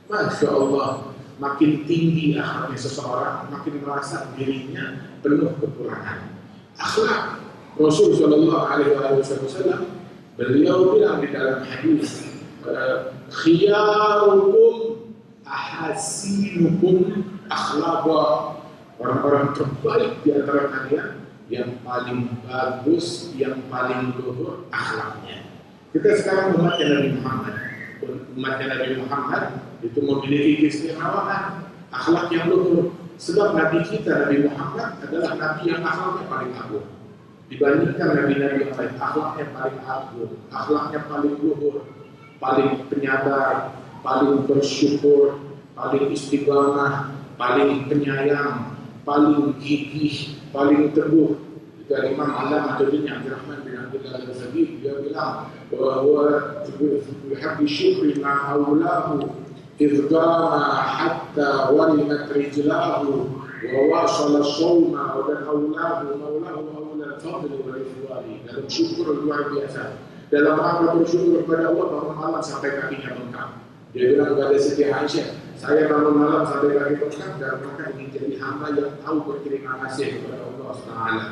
Masya Allah, makin tinggi akhlaknya seseorang, makin merasa dirinya penuh kekurangan. Akhlak Rasul Shallallahu Alaihi Wasallam, beliau bilang di dalam hadis, khiyarukum ahasinukum akhlaqa. Orang-orang terbaik di antara kalian yang paling bagus, yang paling luhur akhlaknya. Kita sekarang umatnya Nabi Muhammad itu memiliki keistimewaan akhlak yang luhur. Sebab Nabi kita Nabi Muhammad adalah Nabi yang akhlaknya paling agung. Dibandingkan Nabi-Nabi yang lain, akhlaknya paling agung, akhlaknya paling luhur, paling penyabar, paling bersyukur, paling istiqamah, paling penyayang, paling gigih, paling teguh. Dari Imam Allamah Abdurrahman bin Abdullah Al-Zabir, dia bilang bahwa bihabbi syukri ma'aulahu idgama hatta walimat rijlahu wa wasala sawma wa dan aulahu maulahu maulal fadli wa rifwani. Dalam syukur luar biasa, dalam rangka bersyukur kepada Allah bangun malam sampai kakinya bengkak. Dia bilang kepada Siti Aisyah, saya bangun malam sampai kaki bengkak dan maka ingin jadi hamba yang tahu berterima kasih kepada Allah Taala.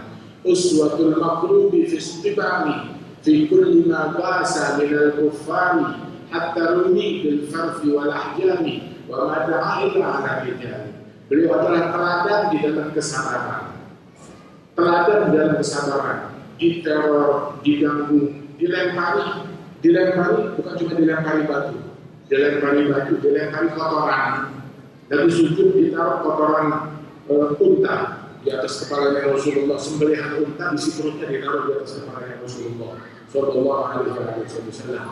Uswatul maqlubi fi istibami fi kulli ma basa min al-kuffari hatta rumi bil farfi wal ahjami wa ma da'a ila ala rijali. Beliau adalah teladan di dalam kesabaran. Teladan di dalam kesabaran, diteror, diganggu, dilempari bukan cuma dilempari batu, dilempari kotoran. Dari sujud ditaruh kotoran unta di atas kepalanya Rasulullah, sembelihan unta isi perutnya ditaruh di atas kepalanya Rasulullah Sallallahu Alaihi Wasallam.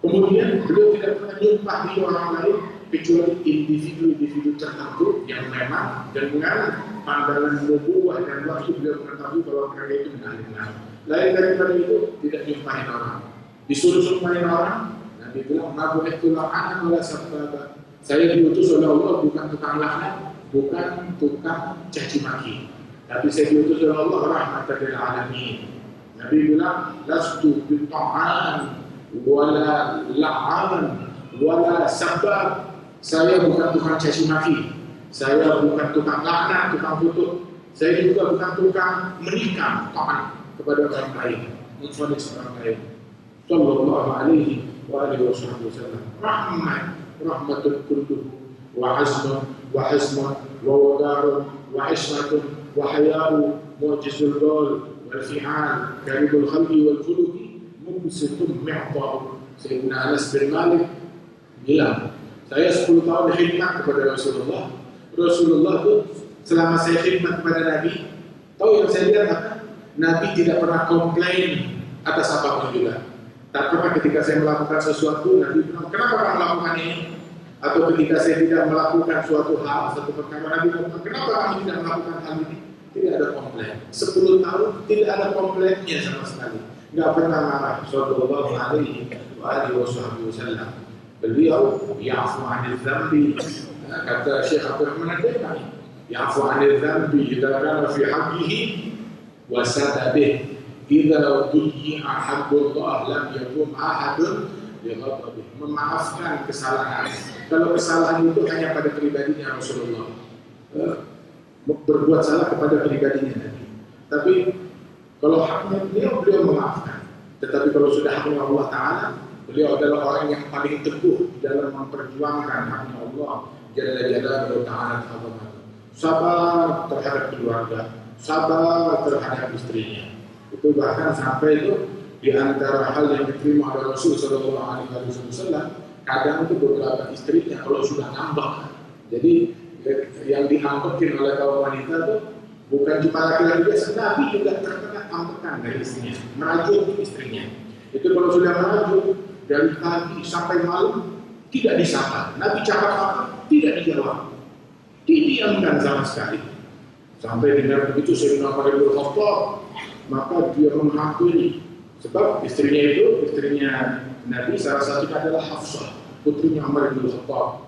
Kemudian beliau tidak pernah nyumpah di orang lain kecuali individu-individu tertentu yang memang dengan pandangan nubuwah dan wahyu beliau mengetahui bahwa mereka itu benar-benar. Lain daripada itu tidak nyumpahin orang. Disuruh nyumpahin orang, Nabi bilang, "Ma bu'ithtu la'anan wala sababa." Saya diutus oleh Allah bukan tukang laknat, bukan tukang caci maki, tapi saya diutus oleh Allah rahmatan lil alamin. Nabi bilang, "Lastu bitta'an wala la'an wala sabab." Saya bukan tukang caci maki, saya bukan tukang laknat, tukang kutuk, saya juga bukan tukang menikam ta'an kepada orang lain, memfonis orang lain. Sallallahu alaihi wa alihi wasallam. Rahmatul kulluh وحزم وحزم ووقار وعصمة وحياء معجز القول والفعال كريم الخلق والخلق مبسط معطاء. Sayyidina Anas bin Malik bilang, saya 10 tahun khidmat kepada Rasulullah. Rasulullah itu selama saya khidmat kepada Nabi, tahu yang saya lihat apa? Nabi tidak pernah komplain atas apapun juga. Tak pernah ketika saya melakukan sesuatu, Nabi bilang, kenapa kamu melakukan ini? Atau ketika saya tidak melakukan suatu hal, satu perkara, Nabi bilang, kenapa kamu tidak melakukan hal ini? Tidak ada komplain. 10 tahun tidak ada komplainnya sama sekali. Tidak pernah marah. Sallallahu alaihi wasallam. Beliau ya'fu 'anil dzambi. Kata Syekh Abdul Rahman Al-Daimai, ya'fu 'anil dzambi idza kana fi haqqihi wa sadabih. Idza duji'a haqqullah lam yakum ahadun bi ghadabih. Memaafkan kesalahan. Kalau kesalahan itu hanya pada pribadinya Rasulullah, berbuat salah kepada pribadinya Nabi. Tapi kalau haknya beliau memaafkan. Tetapi kalau sudah haknya Allah Ta'ala, beliau adalah orang yang paling teguh dalam memperjuangkan haknya Allah Jalla Jalaluhu Ta'ala. Sabar terhadap keluarga, sabar terhadap istrinya. Itu bahkan sampai itu di antara hal yang diterima oleh Rasul Sallallahu Alaihi Wasallam, kadang itu beberapa istrinya kalau sudah ngambek, jadi yang diangketin oleh kaum wanita itu bukan cuma laki-laki biasa, Nabi juga terkena angketan dari istrinya, merajuk istrinya. Itu kalau sudah merajuk dari pagi sampai malam tidak disapa, Nabi cakap apa tidak dijawab, didiamkan sama sekali. Sampai dengar begitu Sayyidina Umar bin Khattab, maka dia menghampiri. Sebab istrinya Nabi salah satunya adalah Hafsah, putrinya Umar bin Khattab.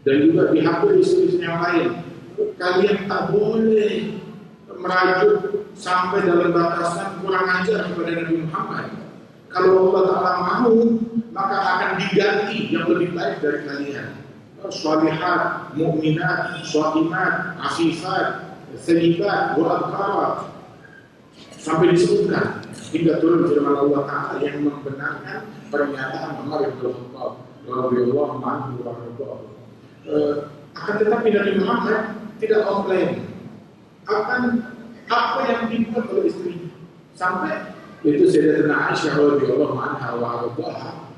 Dan juga dihampiri istri yang lain. Kalian tak boleh merajuk sampai dalam batasan kurang ajar kepada Nabi Muhammad. Kalau Allah Ta'ala mau, maka akan diganti yang lebih baik dari kalian. Shalihat, mu'minat, shaimat, afifat, thayyibat, wa abkarat. Sampai disebutkan hingga turun firman Allah Ta'ala yang membenarkan pernyataan Umar bin Khattab radhiyallahu anhu wa radhiyallahu. Akan tetapi Nabi Muhammad tidak komplain akan apa yang dibuat oleh istrinya. Sampai itu Sayyidatina Aisyah radhiyallahu anha wa radhiyallahu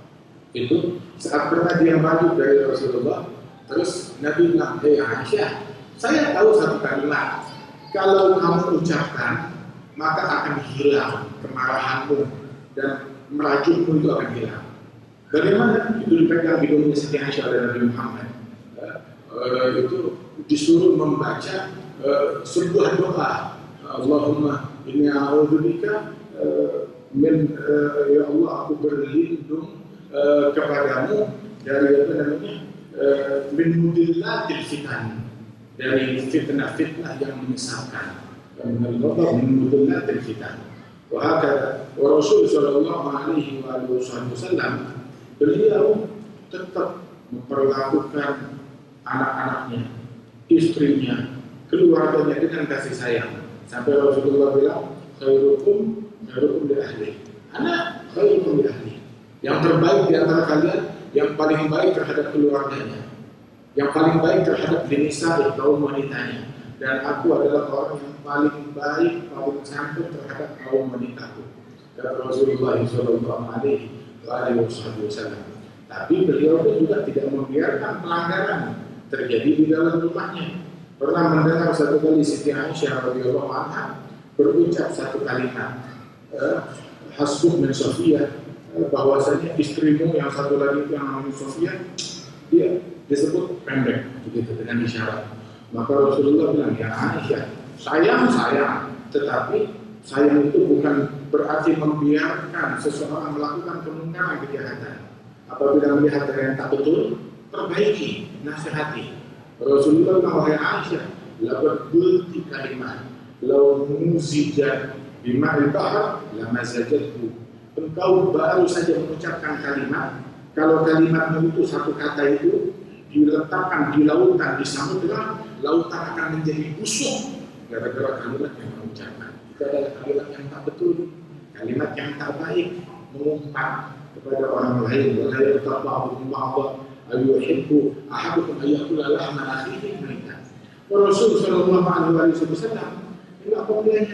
itu saat pernah dia maju dari Rasulullah, terus Nabi bilang, "Hei Aisyah, saya tahu satu kalimat, kalau kamu ucapkan maka akan hilang kemarahanmu dan merajukmu itu akan hilang." Bagaimana? Itu dipegang hidungnya Siti Aisyah oleh Nabi Muhammad. Itu disuruh membaca sebuah doa, Allahumma inni a'udzubika min ya Allah, aku berlindung kepadamu dari apa namanya min mudillatil fitan, dari fitnah-fitnah yang menyesatkan. Min mudillatil fitan. Wa Rasul sallallahu alaihi wasallam beliau tetap memperlakukan anak-anaknya, istrinya, keluarganya dengan kasih sayang. Sampai Rasulullah bilang, khairukum li ahli. Anak khairukum li ahli. Yang terbaik di antara kalian, yang paling baik terhadap keluarganya, yang paling baik terhadap nisa, kaum wanitanya. Dan aku adalah orang yang paling baik, paling santun terhadap kaum wanitaku. Kata Rasulullah sallallahu alaihi wasallam. Tapi beliau pun juga tidak membiarkan pelanggaran terjadi di dalam rumahnya. Pernah mendengar satu kali Siti Aisyah radhiyallahu anha berucap satu kalimat, hasbuh min Sofia, bahwasanya istrimu yang satu lagi yang namanya Sofia, dia disebut pendek begitu dengan isyarat. Maka Rasulullah bilang, ya Aisyah, sayang, tetapi sayang itu bukan berarti membiarkan seseorang melakukan kemungkaran kejahatan. Apabila melihat yang tak betul, perbaiki, nasihati. Rasulullah bilang, wahai Aisyah, laqad qulti kalimat law muzijat bima'il bahr lamazajathu. Engkau baru saja mengucapkan kalimat, kalau kalimatmu itu satu kata itu diletakkan di lautan, di samudera, lautan akan menjadi busuk gara-gara kalimat yang mengucapkan. Itu adalah kalimat yang tak betul, kalimat yang tak baik, mengumpat kepada orang lain. Wala yaqta'u ba'dhum ayuhibbu ahadukum ayyakula lahma akhihi maita. Rasul sallallahu alaihi wasallam enggak komplain,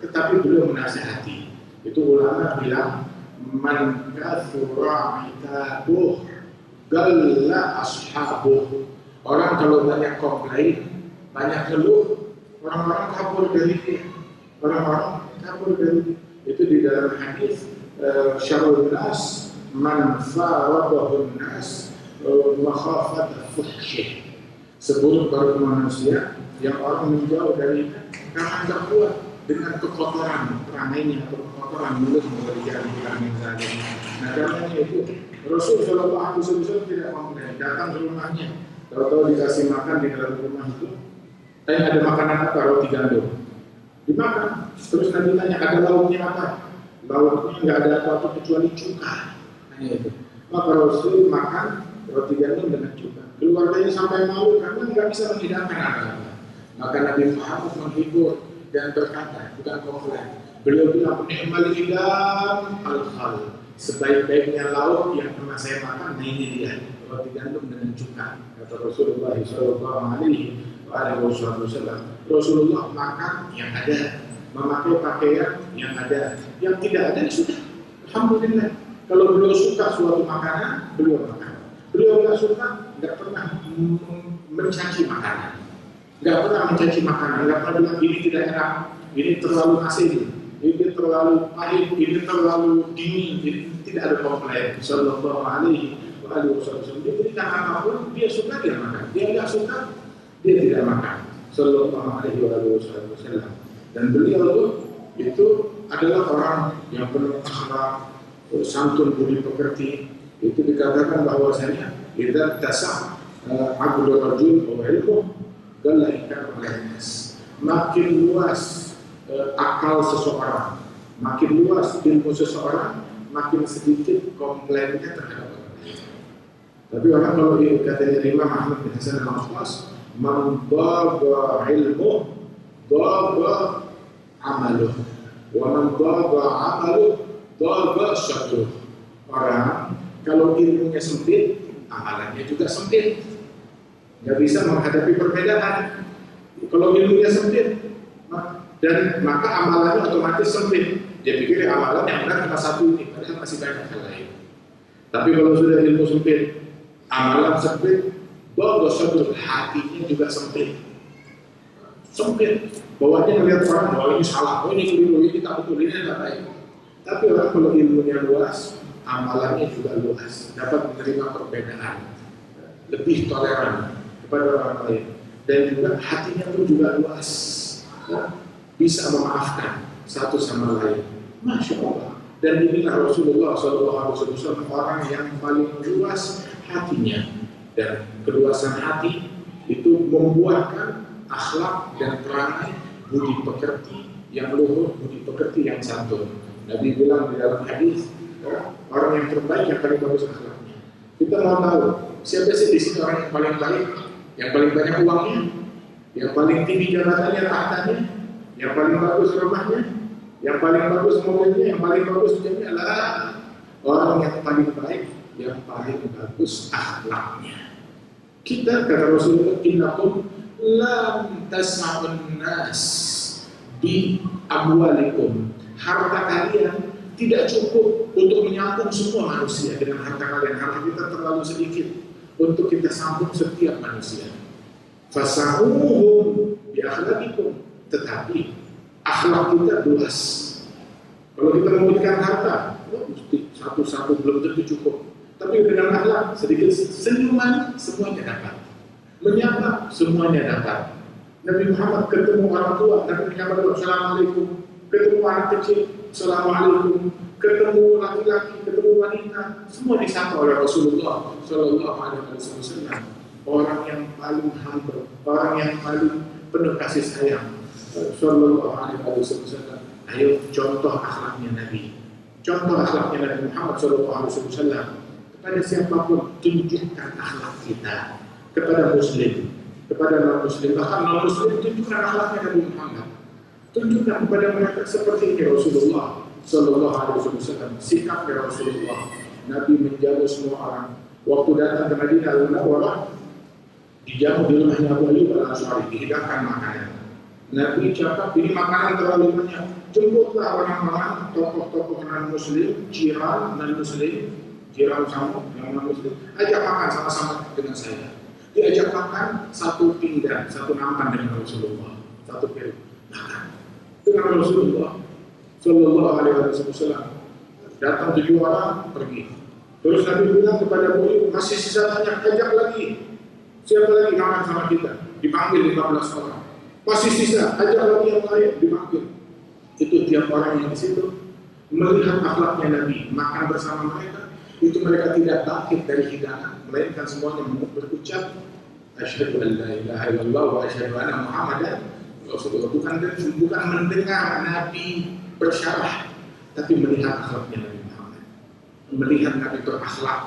tetapi beliau menasihati. Itu ulama bilang man kathura itabuh galla ashabuh. Orang kalau banyak komplain, banyak keluh, orang-orang kabur dari dia. Orang-orang kabur dari dia. Itu di dalam hadis syarrun nas man faradahun nas makhafat fuhsyih. Seburuk-buruk manusia yang orang menjauh dari karena tak kuat dengan kekotoran ramainya atau kekotoran mulut mengerjakan orang yang zalim. Nah, karenanya itu Rasul Shallallahu Alaihi Wasallam tidak komplain, datang ke rumahnya, tahu-tahu dikasih makan di dalam rumah itu. Tanya ada makanan apa? Roti gandum. Dimakan. Terus Nabi tanya ada lauknya apa? Lauknya nggak ada apa-apa kecuali cuka. Hanya itu. Maka Rasul makan roti gandum dengan cuka. Keluarganya sampai malu karena nggak bisa menghidangkan apa-apa. Maka Nabi Muhammad menghibur dan berkata, bukan komplain. Beliau bilang, ni'mal hidam al-khal. Sebaik-baiknya lauk yang pernah saya makan, nah ini dia, roti gandum dengan cuka. Kata Rasulullah SAW. Rasulullah makan yang ada, memakai pakaian yang ada, yang tidak ada sudah. Alhamdulillah. Kalau beliau suka suatu makanan, beliau makan. Beliau nggak suka, nggak pernah mencaci makanan. Nggak pernah mencaci makanan, nggak pernah bilang ini tidak enak, ini terlalu asin, ini terlalu pahit, ini terlalu dingin. Jadi tidak ada komplain. Sallallahu alaihi wasallam. Dia berikan apapun, dia suka dia makan, dia nggak suka dia tidak makan. Sallallahu alaihi wasallam. Dan beliau itu adalah orang yang penuh akhlak, santun, budi pekerti. Itu dikatakan bahwasanya idza tasa' abdul rajul wa ilmu dan laikan nas. Makin luas akal seseorang, makin luas ilmu seseorang, makin sedikit komplainnya terhadap orang lain. Tapi orang kalau katanya Imam Ahmad bin Hasan al-Ashqas, man dhaga ilmu dhaga amaluh, wa man dhaga amaluh dhaga syakruh. Orang kalau ilmunya sempit, amalannya juga sempit. Nggak bisa menghadapi perbedaan. Kalau ilmunya sempit, dan maka amalannya otomatis sempit. Dia pikir amalan yang benar cuma satu ini, padahal masih banyak hal lain. Tapi kalau sudah ilmu sempit, amalan sempit, bagus satu hatinya juga sempit. Sempit. Bawahnya melihat orang, bahwa ini salah, ini keliru, ini tak betul, ini tidak baik. Tapi orang kalau ilmunya luas, amalannya juga luas, dapat menerima perbedaan, lebih toleran kepada orang lain, dan juga hatinya pun juga luas, bisa memaafkan satu sama lain. Masya Allah. Dan inilah Rasulullah SAW, orang yang paling luas hatinya, dan keluasan hati itu membuahkan akhlak dan perangai budi pekerti yang luhur, budi pekerti yang santun. Nabi bilang di dalam hadis, orang yang terbaik yang paling bagus akhlaknya. Kita mau tahu siapa sih di sini orang yang paling baik, yang paling banyak uangnya, yang paling tinggi jabatannya, tahtanya, yang paling bagus rumahnya, yang paling bagus mobilnya, yang paling bagus dunia adalah orang yang paling baik, yang paling bagus akhlaknya. Kita kata Rasulullah, innakum lam tas'abun nas bi amwalikum. Harta kalian tidak cukup untuk menyampung semua manusia dengan harta kalian. Harta kita terlalu sedikit untuk kita sambung setiap manusia. Fasahuhum bi akhlaqikum. Tetapi akhlak kita luas. Kalau kita memberikan harta, mesti satu-satu belum tentu cukup. Tapi dengan akhlak sedikit senyuman semuanya dapat. Menyapa semuanya dapat. Nabi Muhammad ketemu orang tua, Nabi Muhammad Assalamualaikum. Ketemu anak kecil, Assalamualaikum. Ketemu laki-laki, ketemu wanita, semua disapa oleh Rasulullah Sallallahu Alaihi Wasallam. Orang yang paling humble, orang yang paling penuh kasih sayang, Sallallahu Alaihi Wasallam. Ayo contoh akhlaknya Nabi, contoh akhlaknya Nabi Muhammad Sallallahu Alaihi Wasallam. Kepada siapapun tunjukkan akhlak kita, kepada Muslim, kepada non Muslim, bahkan non Muslim tunjukkan akhlaknya Nabi Muhammad. Tunjukkan kepada mereka seperti ini Rasulullah Sallallahu Alaihi Wasallam. Sikapnya Rasulullah, Nabi menjaga semua orang, Waktu datang ke Madinah Al-Munawwarah, dijamu di rumahnya Abu Ayyub Al-Ansari, dihidangkan makanan. Nabi cakap, ini makanan terlalu banyak. Jemputlah orang-orang, tokoh-tokoh non-muslim, jiran non-muslim, jiran kamu yang non-muslim, ajak makan sama-sama dengan saya. Diajak makan satu pinggan, satu nampan dengan Rasulullah, satu piring makan dengan Rasulullah Sallallahu Alaihi Wasallam. Datang 7 orang, pergi. Terus Nabi bilang kepada Abu Ayyub, masih sisa banyak, ajak lagi. Siapa lagi makan sama kita? Dipanggil 15 orang. Masih sisa, ajak lagi yang lain, dipanggil. Itu tiap orang yang di situ melihat akhlaknya Nabi, makan bersama mereka. Itu mereka tidak bangkit dari hidangan, melainkan semuanya berucap asyhadu an la ilaha illallah wa asyhadu anna Muhammadan Rasulullah. Bukan mendengar Nabi bersyarah, tapi melihat akhlaknya Nabi Muhammad, melihat Nabi berakhlak,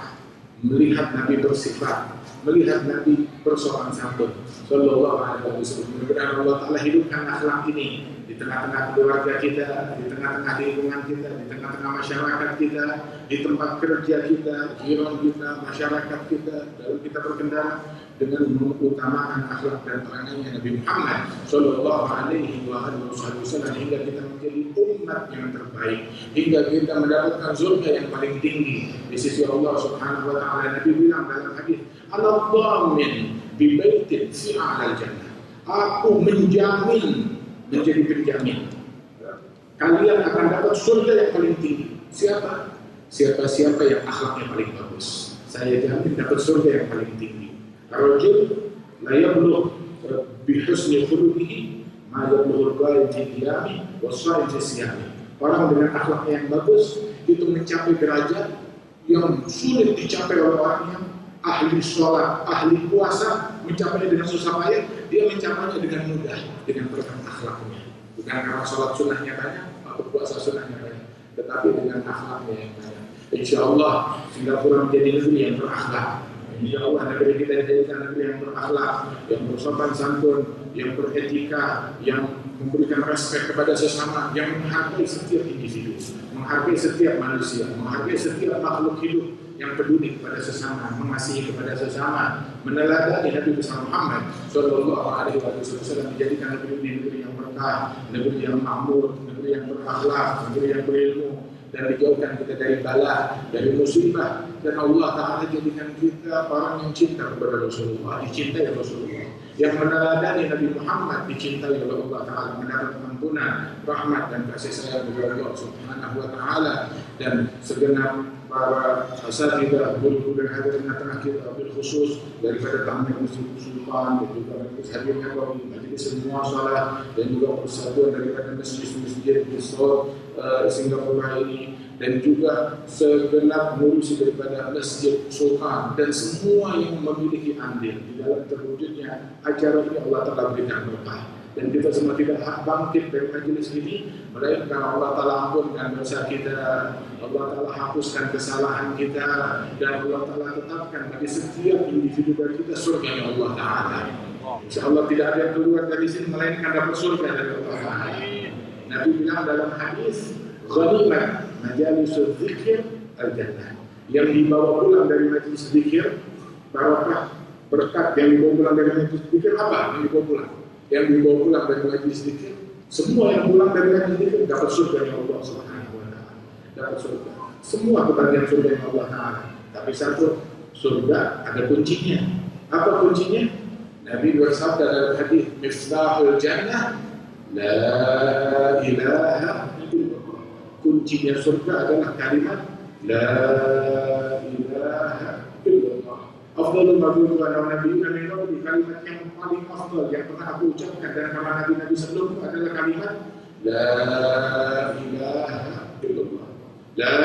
melihat Nabi bersifat, melihat Nabi bersopan santun. Sallallahu alaihi wasallam. Mudah-mudahan Allah Ta'ala hidupkan akhlak ini di tengah-tengah keluarga kita, di tengah-tengah lingkungan kita, di tengah-tengah masyarakat kita, di tempat kerja kita, jiran kita, masyarakat kita, dalam kita berkendara dengan mengutamakan akhlak dan perangannya Nabi Muhammad Sallallahu Alaihi Wasallam, hingga kita menjadi umat yang terbaik, hingga kita mendapatkan surga yang paling tinggi di sisi Allah Subhanahu Wa Taala. Nabi bilang dalam hadis, "Ana dhamin bi baitin fi a'lal jannah." Aku menjamin, menjadi penjamin, kalian akan dapat surga yang paling tinggi. Siapa? Siapa yang akhlaknya paling bagus, saya jamin dapat surga yang paling tinggi. Rajul la yablugh bi husni khuluqihi ma yablughu al-qa'im fi qiyami was-sha'im fi siyami. Orang dengan akhlaknya yang bagus itu mencapai derajat yang sulit dicapai oleh orang yang ahli sholat, ahli puasa, mencapainya dengan susah payah. Dia mencapainya dengan mudah, dengan berkat akhlaknya. Bukan karena sholat sunnahnya banyak atau puasa sunnahnya banyak, tetapi dengan akhlaknya yang banyak. Insya Allah Singapura menjadi negeri yang berakhlak. Insya Allah negeri kita dijadikan negeri yang berakhlak, yang bersopan santun, yang beretika, yang memberikan respek kepada sesama, yang menghargai setiap individu, menghargai setiap manusia, menghargai setiap makhluk hidup, yang peduli kepada sesama, mengasihi kepada sesama, meneladani Nabi besar Muhammad Sallallahu Alaihi Wasallam, dijadikan negeri yang berkah, negeri yang makmur, negeri yang berakhlak, negeri yang berilmu, dan dijauhkan kita dari bala, dari musibah. Dan Allah Ta'ala jadikan kita orang yang cinta kepada Rasulullah, dicintai Rasulullah, yang meneladani Nabi Muhammad, dicintai oleh Allah Ta'ala, mendapat ampunan, rahmat dan kasih sayang dari Allah Subhanahu Wa Ta'ala. Dan segenap para asatidzah, guru-guru dan hadirin tengah kita, bil khusus daripada tamu Muslim Sultan dan juga majelis hadir Nabawi, majelis semua salat dan juga persatuan daripada masjid-masjid besar Singapura ini, dan juga segenap ngurusi daripada Masjid Sultan dan semua yang memiliki andil di dalam terwujudnya acara ini. Allah Ta'ala berikan berkah, dan kita semua tidak bangkit dari majelis ini melainkan Allah Ta'ala ampunkan dosa kita, Allah Ta'ala hapuskan kesalahan kita, dan Allah Ta'ala tetapkan bagi setiap individu dari kita surga Allah Ta'ala. Insya Allah tidak ada yang keluar dari sini melainkan dapat surga dari Allah Ta'ala. Nabi bilang dalam hadis, "Ghanimat majalisul dzikir al-jannah." Yang dibawa pulang dari majelis zikir, barokah, berkat yang dibawa pulang dari majelis zikir apa? Yang dibawa pulang? Yang dibawa pulang dari majelis zikir, semua yang pulang dari majelis zikir dapat surga yang Allah Subhanahu Wa Taala. Dapat surga. Semua kebahagiaan surga yang Allah Ta'ala. Tapi satu, surga ada kuncinya. Apa kuncinya? Nabi bersabda dalam hadis, "Miftahul jannah la ilaha illallah." Kuncinya surga adalah kalimat la ilaha illallah. Afdalul mabudhu ala nabiyina min qabli, kalimat yang paling afdal yang pernah aku ucapkan dan para nabi-nabi sebelumku adalah kalimat la ilaha illallah. La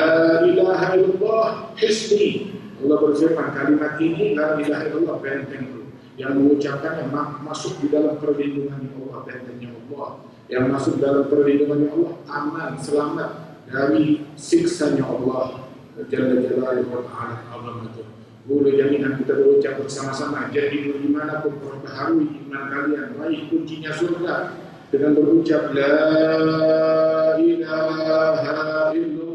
ilaha illallah hisni. Allah berfirman, kalimat ini la ilaha illallah bentengku. Yang mengucapkannya masuk di dalam perlindungan Allah, bentengnya Allah. Yang masuk dalam perlindungan Allah, aman, selamat dari siksanya Allah Jalla Jalaluhu wa Ta'ala Azamatuh. Boleh jaminan kita berucap bersama-sama, jadi dimanapun perbaharui iman kalian, raih kuncinya surga dengan berucap la ilaha illallah.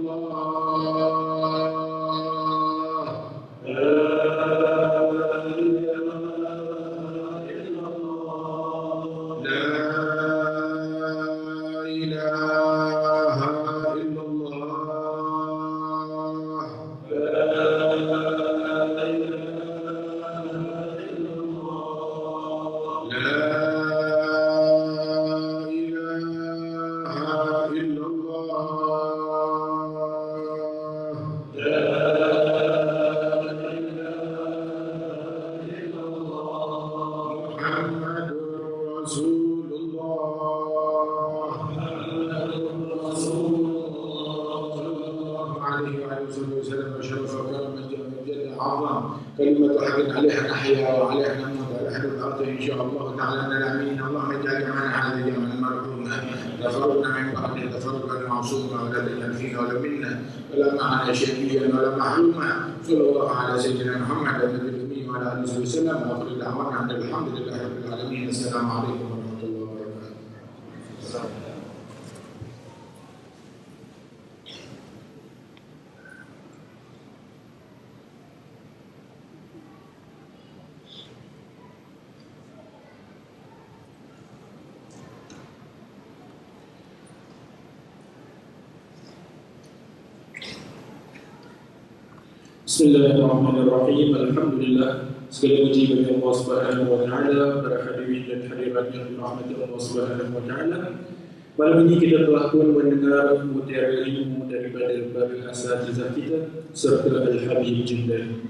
الأعظم كلمة حق عليها نحيا وعليها نموت على أهل الأرض إن شاء الله تعالى آمين. اللهم اجعل جمعنا هذا الجمع المرحوم تفرقنا من بعده تفرقا معصوما ولا تجعل فينا ولا منا ولا معنا شقيا ولا محروما. صلى الله على سيدنا محمد النبي الأمي وعلى آله وصحبه وسلم وآخر دعوانا أن الحمد لله رب العالمين. السلام عليكم ورحمة الله وبركاته. Bismillahirrahmanirrahim. Alhamdulillah, segala puji bagi Allah Subhanahu wa taala, para hadirin dan hadirat yang dirahmati Allah Subhanahu wa taala. Malam ini kita telah pun mendengar mutiara ilmu daripada para asatizah kita serta Al-Habib Jiddan.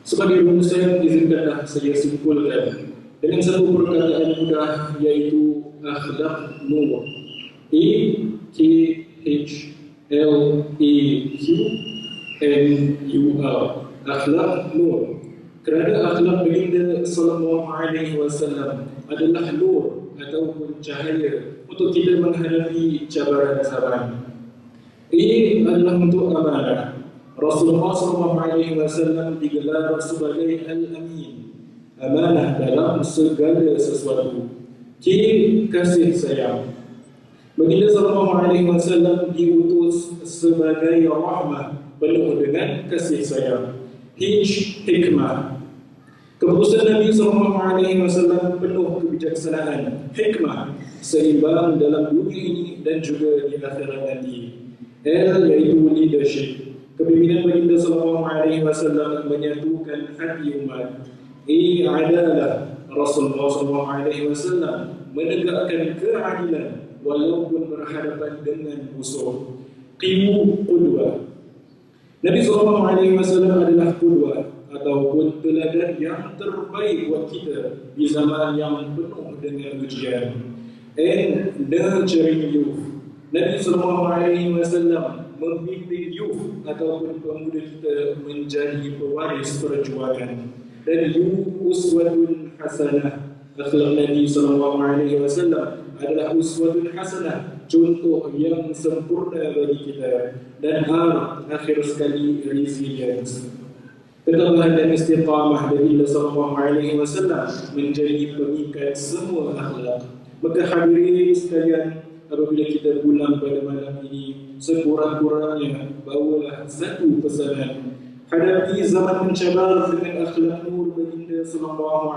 Sebagai rumusan, izinkanlah saya simpulkan dengan satu perkataan mudah, iaitu akhlak nur. AKHLAQ-NUR, akhlak nur. Kerana akhlak baginda sallallahu alaihi wasallam adalah nur ataupun cahaya untuk kita menghadapi cabaran-cabaran. Ini adalah untuk amanah. Rasulullah sallallahu alaihi wasallam digelar sebagai Al-Amin, amanah dalam segala sesuatu. Ciri kasih sayang. Baginda sallallahu alaihi wasallam diutus sebagai rahmah, penuh dengan kasih sayang. Hikmah. Keputusan Nabi SAW penuh kebijaksanaan, hikmah, seimbang dalam dunia ini dan juga di akhirat nanti. L iaitu leadership. Kepimpinan baginda SAW menyatukan hati umat. A adalah Rasulullah SAW menegakkan keadilan walaupun berhadapan dengan musuh. Q qudwah. Nabi SAW adalah qudwah ataupun teladan yang terbaik buat kita di zaman yang penuh dengan ujian. And nurturing youth. Nabi SAW membimbing youth ataupun pemuda kita menjadi pewaris perjuangan. Dan uswatun hasanah. Akhlak Nabi SAW adalah uswatun hasanah, contoh yang sempurna bagi kita. Dan akhir sekali, resilience. Ketabahan dan istiqamah baginda SAW menjadi pemikat semua akhlak. Maka hadirin sekalian, apabila kita pulang pada malam ini, sekurang-kurangnya bawalah satu pesanan. Hadapi zaman mencabar dengan akhlak nur baginda SAW,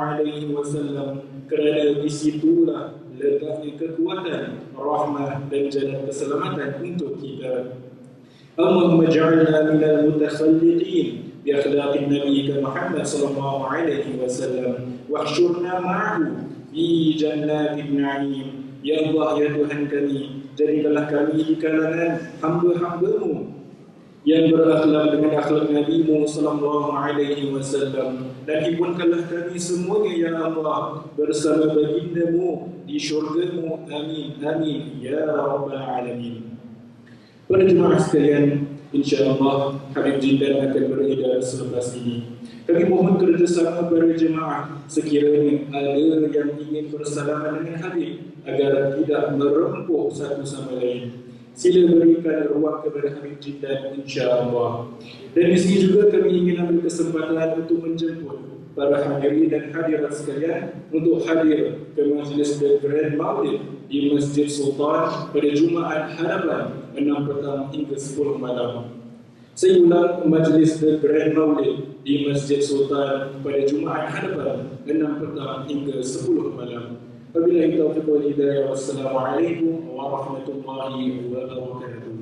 kerana di situlah letaknya kekuatan, rahmah dan jalan keselamatan untuk kita. Allahumma ja'alna minal mutakhalliqin bi akhlaqin Nabi Muhammad sallallahu alaihi wasallam wa ahsyurna ma'ahu fi jannatin na'im. Ya Allah, ya Tuhan kami, jadikanlah kami di kalangan hamba-hamba-Mu yang berakhlak dengan akhlak Nabi-Mu sallallahu alaihi wasallam, dan himpunkanlah kami semuanya ya Allah bersama baginda-Mu di syurga-Mu. Amin amin ya rabbal alamin. Para jemaah sekalian, insya-Allah Habib Jiddan akan beredar selepas ini. Kami mohon kerjasama para jemaah, sekiranya ada yang ingin bersalaman dengan Habib agar tidak merempuh satu sama lain, sila berikan ruang kepada Habib Jiddan, insya-Allah. Dan di sini juga kami ingin ambil kesempatan untuk menjemput para hadirin dan hadirat sekalian untuk hadir ke majlis The Grand Maulid di Masjid Sultan pada Jumaat hadapan 6 petang hingga 10 malam. Saya ulang, majlis The Grand Maulid di Masjid Sultan pada Jumaat hadapan 6 petang hingga 10 malam. Wabillahi taufiq wal hidayah. Wassalamualaikum warahmatullahi wabarakatuh.